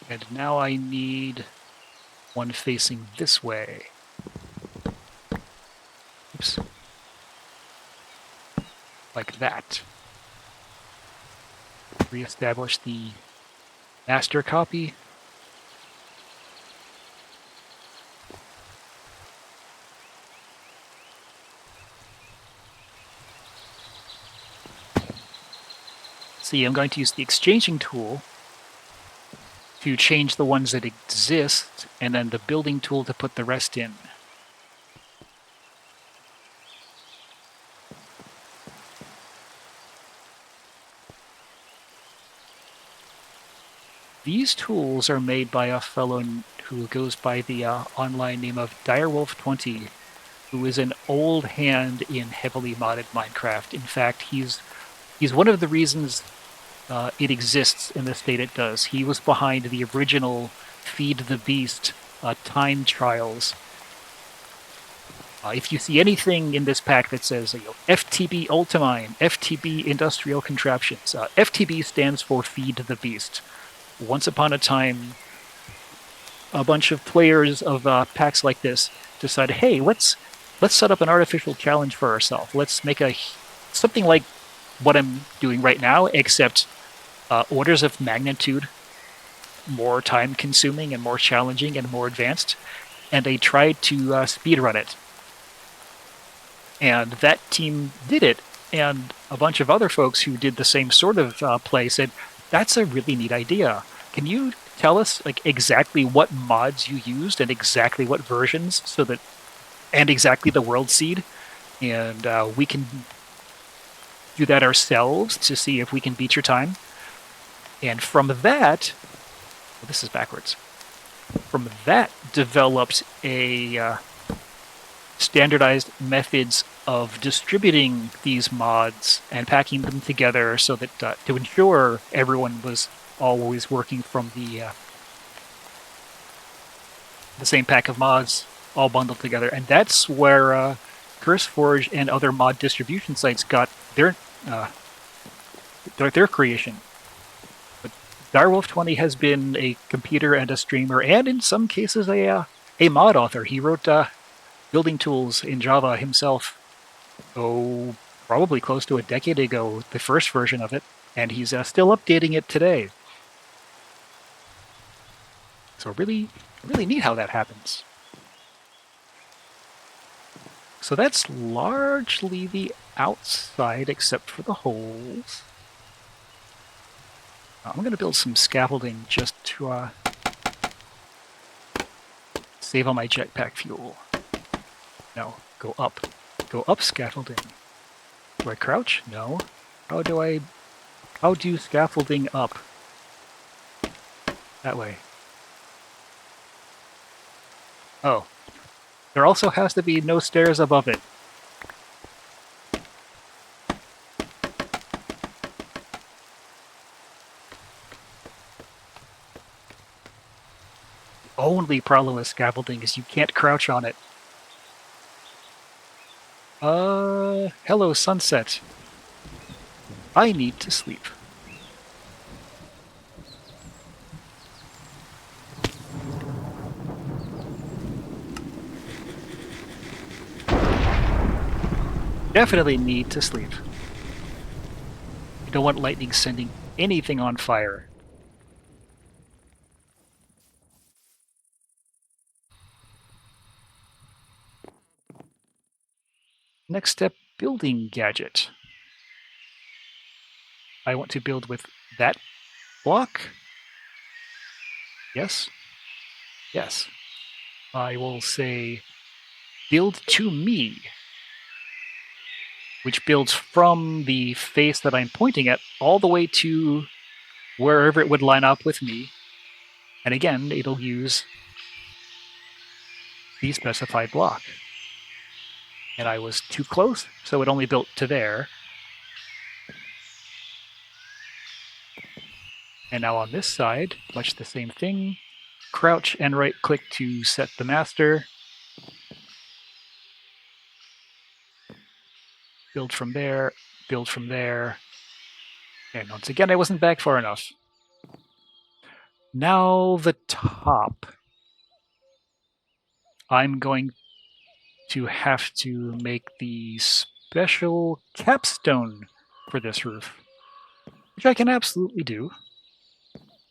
And now I need one facing this way. Oops. Like that. Reestablish the Master copy. See, I'm going to use the exchanging tool to change the ones that exist, and then the building tool to put the rest in. These tools are made by a fellow who goes by the online name of Direwolf20, who is an old hand in heavily modded Minecraft. In fact, he's one of the reasons it exists in the state it does. He was behind the original Feed the Beast time trials. If you see anything in this pack that says FTB Ultimine, FTB Industrial Contraptions, FTB stands for Feed the Beast. Once upon a time, a bunch of players of packs like this decided, hey, let's set up an artificial challenge for ourselves. Let's make something like what I'm doing right now, except orders of magnitude more time-consuming and more challenging and more advanced. And they tried to speedrun it. And that team did it. And a bunch of other folks who did the same sort of play said, that's a really neat idea. Can you tell us exactly what mods you used and exactly what versions, and exactly the world seed, and we can do that ourselves to see if we can beat your time. And from that, well, this is backwards. From that developed a standardized methods of distributing these mods and packing them together so that to ensure everyone was always working from the same pack of mods all bundled together. And that's where CurseForge and other mod distribution sites got their creation. But Direwolf20 has been a computer and a streamer, and in some cases a mod author. He wrote building tools in Java himself, probably close to a decade ago, the first version of it, and he's still updating it today. So really, really neat how that happens. So that's largely the outside, except for the holes. I'm going to build some scaffolding just to save on my jetpack fuel. No, go up. Go up scaffolding. Do I crouch? No. How do scaffolding up? That way. Oh. There also has to be no stairs above it. The only problem with scaffolding is you can't crouch on it. Hello, sunset. I need to sleep. Definitely need to sleep. You don't want lightning sending anything on fire. Next step, building gadget. I want to build with that block. Yes. Yes. I will say build to me, which builds from the face that I'm pointing at all the way to wherever it would line up with me. And again, it'll use the specified block. And I was too close, so it only built to there. And now on this side, much the same thing. Crouch and right-click to set the master. Build from there, build from there. And once again, I wasn't back far enough. Now the top. I'm going to have to make the special capstone for this roof, which I can absolutely do.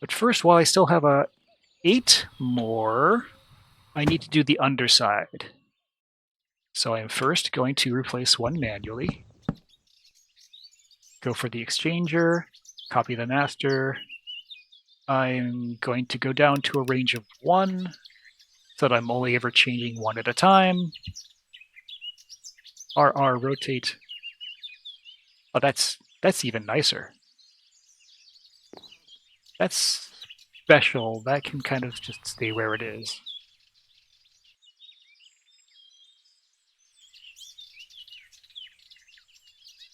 But first, while I still have 8 more, I need to do the underside. So I am first going to replace one manually. Go for the exchanger, copy the master. I'm going to go down to a range of 1, so that I'm only ever changing 1 at a time. RR rotate. Oh, that's even nicer. That's special. That can kind of just stay where it is.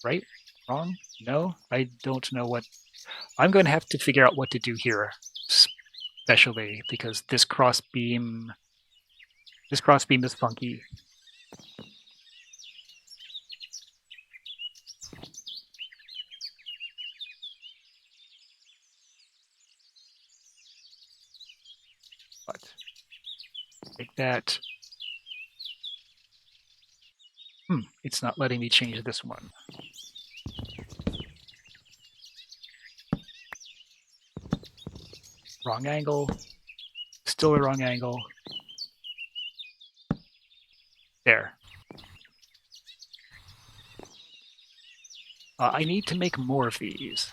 Right? Wrong? No? I don't know what... I'm going to have to figure out what to do here, especially because this crossbeam is funky. But take that. It's not letting me change this one. Wrong angle. Still a wrong angle. There. I need to make more of these.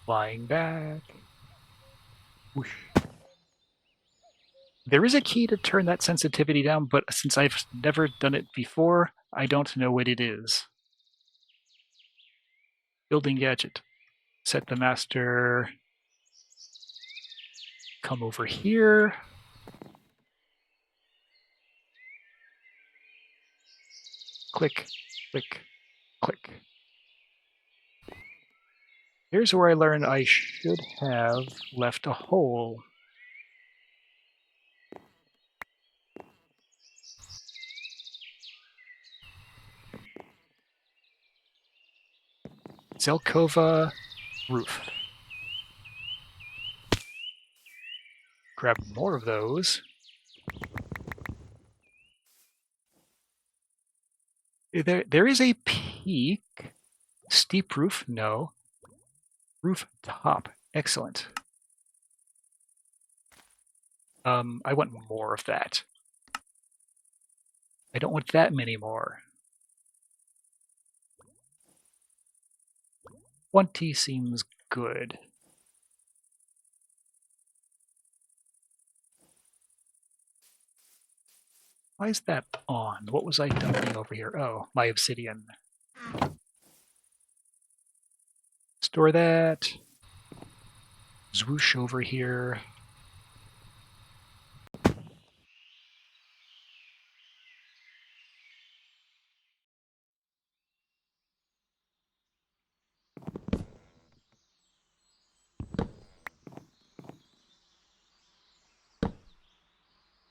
Flying back. Whoosh. There is a key to turn that sensitivity down, but since I've never done it before, I don't know what it is. Building gadget. Set the master. Come over here. Click, click, click. Here's where I learned I should have left a hole. Zelkova roof. Grab more of those. There is a peak. Steep roof? No. Roof top. Excellent. I want more of that. I don't want that many more. 20 seems good. Why is that on? What was I dumping over here? Oh, my obsidian. Store that. Zwoosh over here.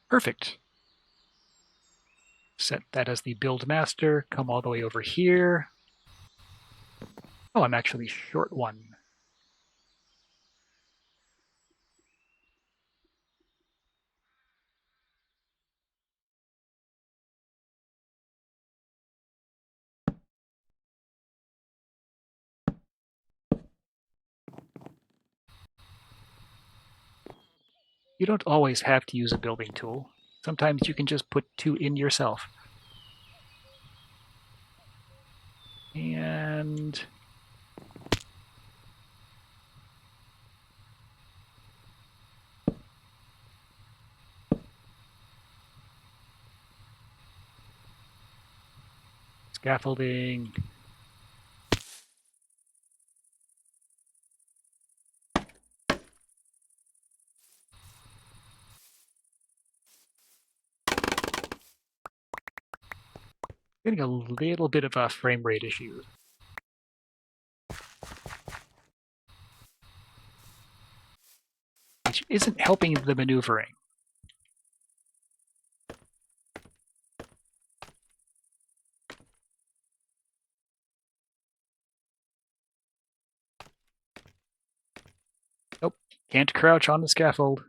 Perfect. Set that as the build master. Come all the way over here. Oh, I'm actually short 1. You don't always have to use a building tool. Sometimes you can just put 2 in yourself. And scaffolding. Getting a little bit of a frame rate issue. Which isn't helping the maneuvering. Can't crouch on the scaffold.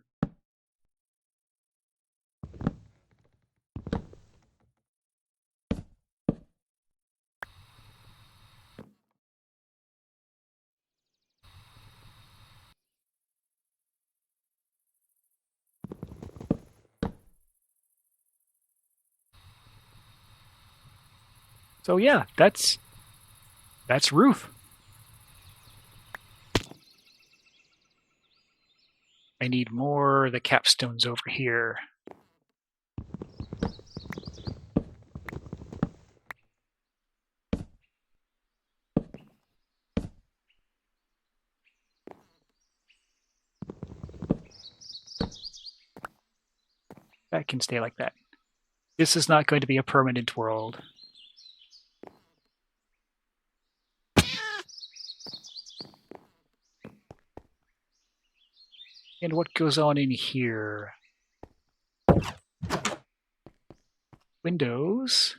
So yeah, that's roof. I need more of the capstones over here. That can stay like that. This is not going to be a permanent world. And what goes on in here? Windows.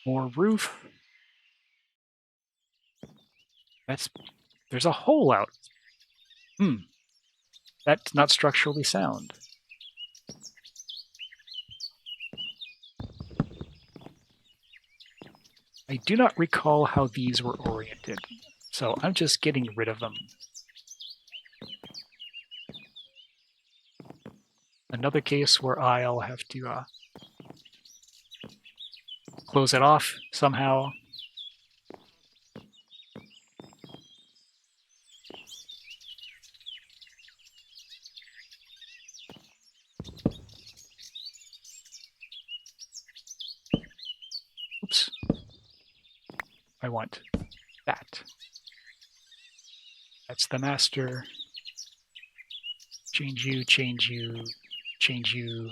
More roof. There's a hole out. That's not structurally sound. I do not recall how these were oriented, so I'm just getting rid of them. Another case where I'll have to close it off somehow. Oops. I want that. That's the master. Change you, change you, change you.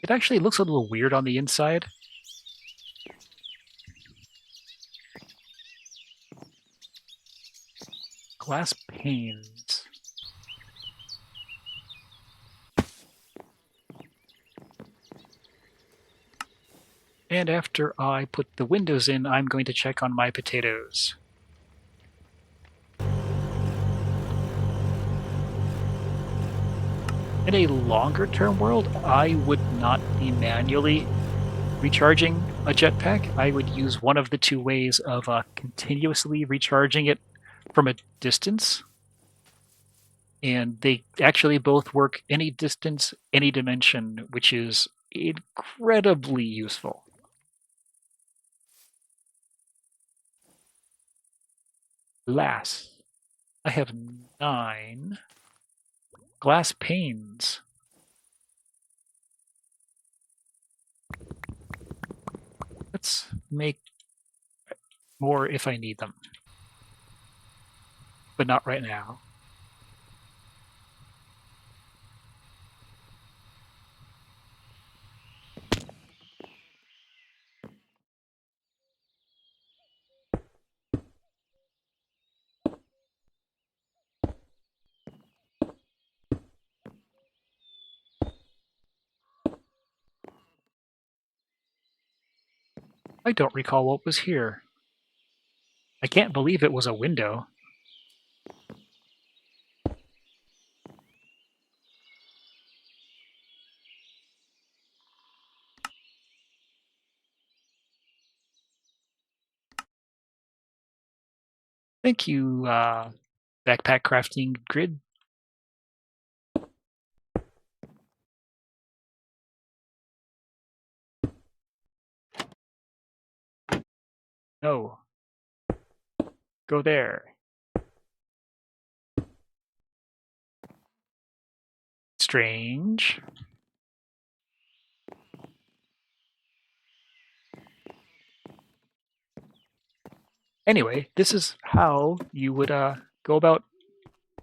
It actually looks a little weird on the inside. Glass panes. And after I put the windows in, I'm going to check on my potatoes. In a longer term world, I would not be manually recharging a jetpack. I would use one of the two ways of continuously recharging it from a distance. And they actually both work any distance, any dimension, which is incredibly useful. Glass. I have 9 glass panes. Let's make more if I need them, but not right now. I don't recall what was here. I can't believe it was a window. Thank you, backpack crafting grid. No. Go there. Strange. Anyway, this is how you would go about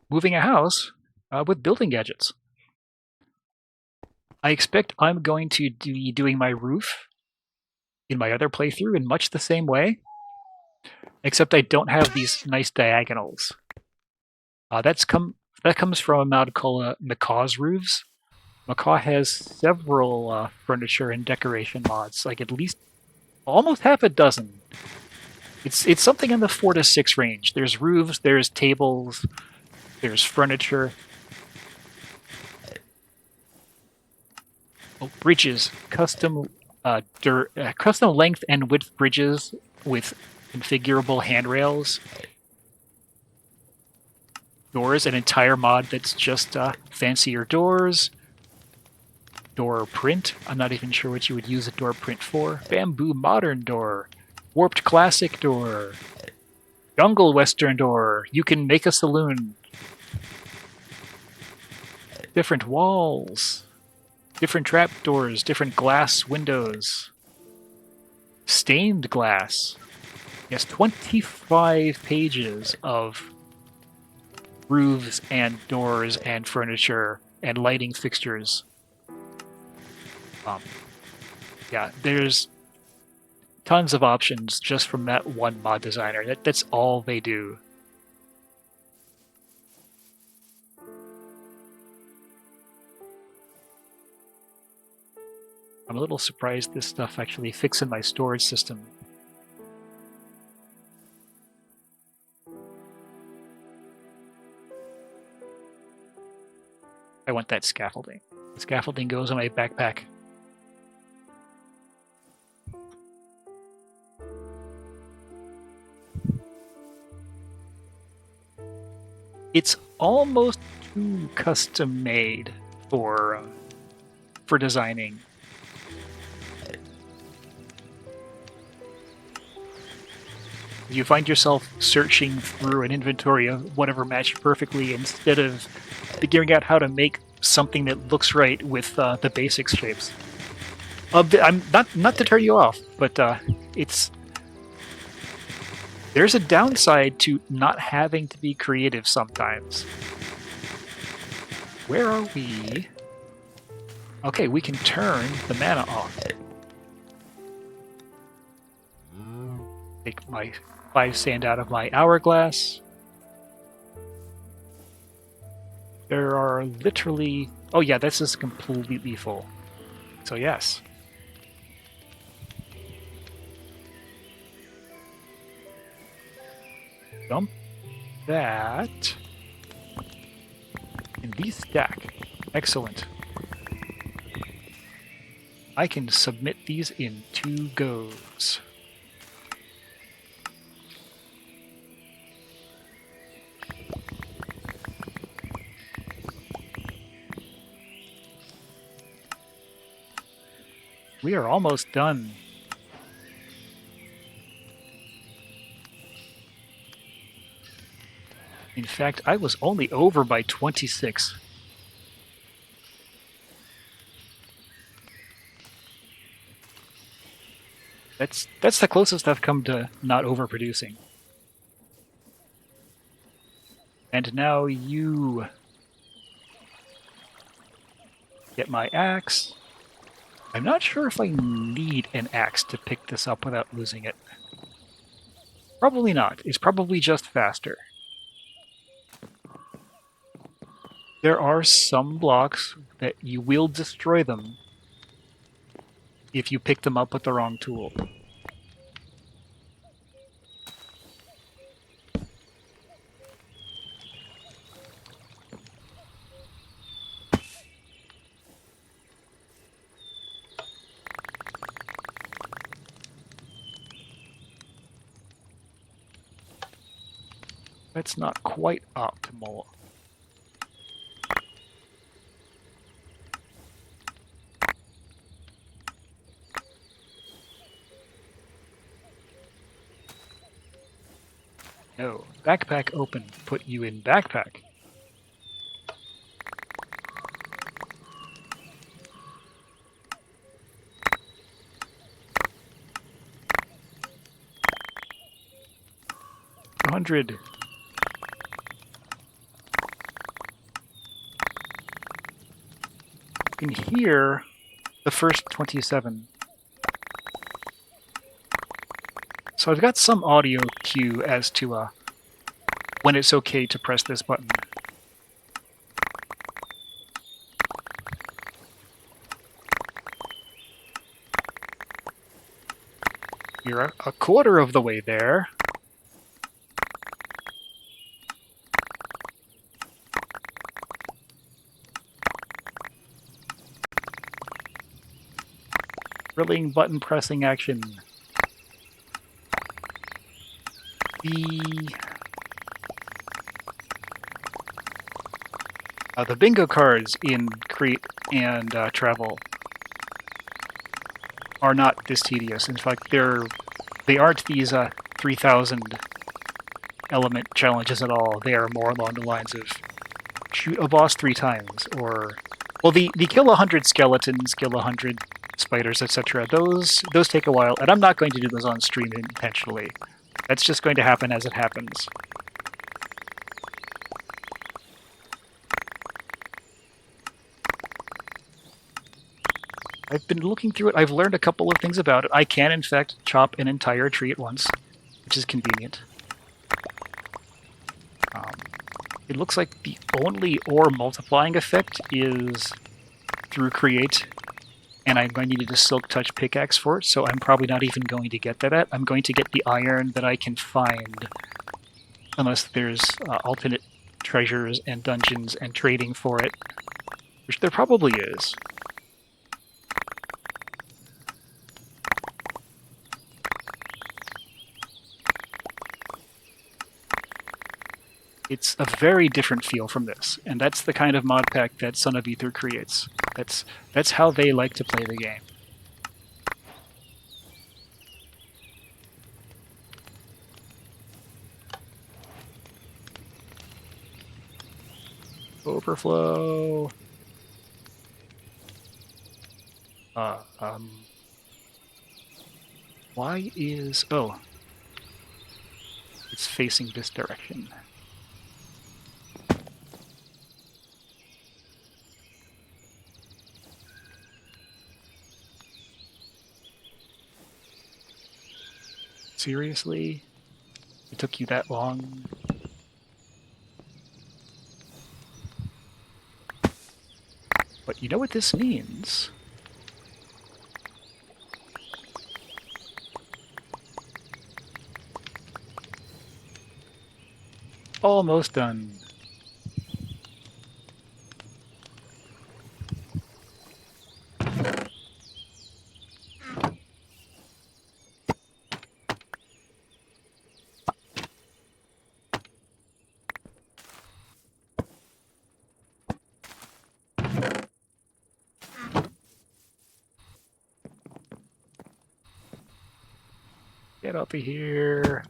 moving a house with building gadgets. I expect I'm going to be doing my roof in my other playthrough in much the same way, except I don't have these nice diagonals. That's That comes from a mod called Macaw's Roofs. Macaw has several furniture and decoration mods, like at least almost half a dozen. It's something in the 4 to 6 range. There's roofs, there's tables, there's furniture. Oh, bridges, custom length and width bridges with configurable handrails. Doors, an entire mod that's just fancier doors. Door print, I'm not even sure what you would use a door print for. Bamboo modern door. Warped classic door. Jungle western door. You can make a saloon. Different walls. Different trapdoors, different glass windows. Stained glass. Yes, 25 pages of roofs and doors and furniture and lighting fixtures. Yeah, there's tons of options just from that one mod designer. That's all they do. I'm a little surprised this stuff actually fits in my storage system. I want that scaffolding. The scaffolding goes in my backpack. It's almost too custom made for designing. You find yourself searching through an inventory of whatever matched perfectly instead of figuring out how to make something that looks right with the basics shapes. I'm not to turn you off, but there's a downside to not having to be creative sometimes. Where are we? Okay, we can turn the mana off. Take my 5 sand out of my hourglass. There are literally... Oh yeah, this is completely full. So yes. Dump that in the stack. Excellent. I can submit these in 2 goes. We are almost done. In fact, I was only over by 26. That's the closest I've come to not overproducing. And now you get my axe. I'm not sure if I need an axe to pick this up without losing it. Probably not. It's probably just faster. There are some blocks that you will destroy them if you pick them up with the wrong tool. That's not quite optimal. No. Backpack open. Put you in backpack. $200. You can hear the first 27. So I've got some audio cue as to when it's okay to press this button. You're a quarter of the way there. Thrilling button pressing action. The bingo cards in Crete and Travel are not this tedious. In fact, they aren't these 3,000 element challenges at all. They are more along the lines of shoot a boss 3 times, or well, the kill 100 skeletons, kill 100 spiders, etc. Those take a while, and I'm not going to do those on stream intentionally. That's just going to happen as it happens. I've been looking through it. I've learned a couple of things about it. I can, in fact, chop an entire tree at once, which is convenient. It looks like the only ore multiplying effect is through create, and I'm going to need a silk touch pickaxe for it, so I'm probably not even going to get that at. I'm going to get the iron that I can find, unless there's alternate treasures and dungeons and trading for it, which there probably is. It's a very different feel from this, and that's the kind of mod pack that Son of Ether creates. That's how they like to play the game. Overflow. Why is... Oh. It's facing this direction. Seriously? It took you that long? But you know what this means? Almost done. Get up here.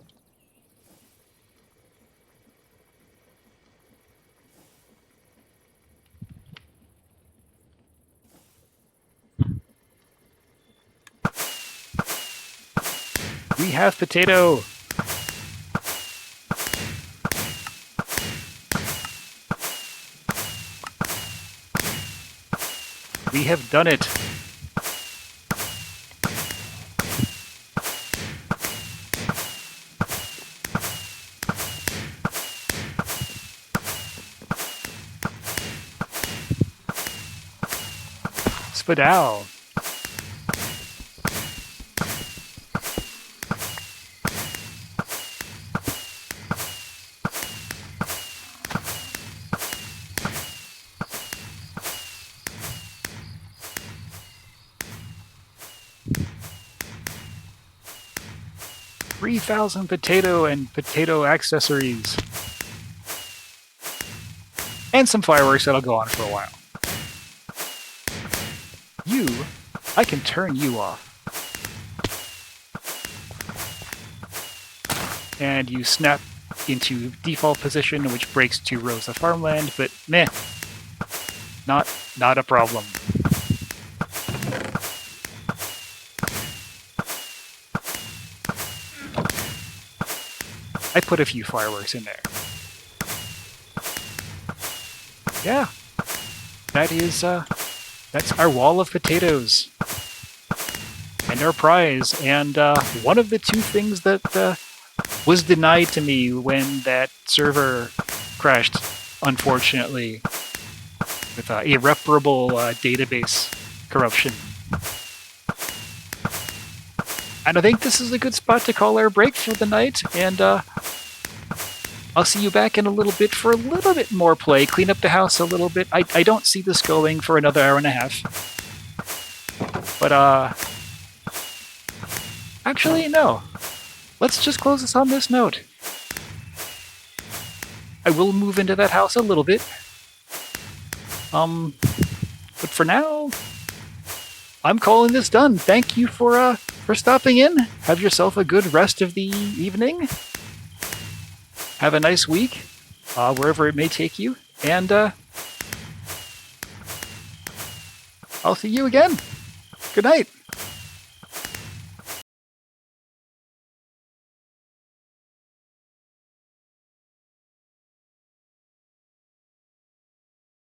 We have potato. We have done it. Spadal. $3,000 potato and potato accessories. And some fireworks that'll go on for a while. I can turn you off. And you snap into default position, which breaks 2 rows of farmland, but meh. Not a problem. I put a few fireworks in there. Yeah. That's our wall of potatoes. And our prize. And one of the 2 things that was denied to me when that server crashed, unfortunately, with irreparable database corruption. And I think this is a good spot to call our break for the night, and I'll see you back in a little bit for a little bit more play, clean up the house a little bit. I don't see this going for another hour and a half. But, actually, no. Let's just close this on this note. I will move into that house a little bit. But for now, I'm calling this done. Thank you for stopping in. Have yourself a good rest of the evening. Have a nice week, wherever it may take you. And I'll see you again. Good night.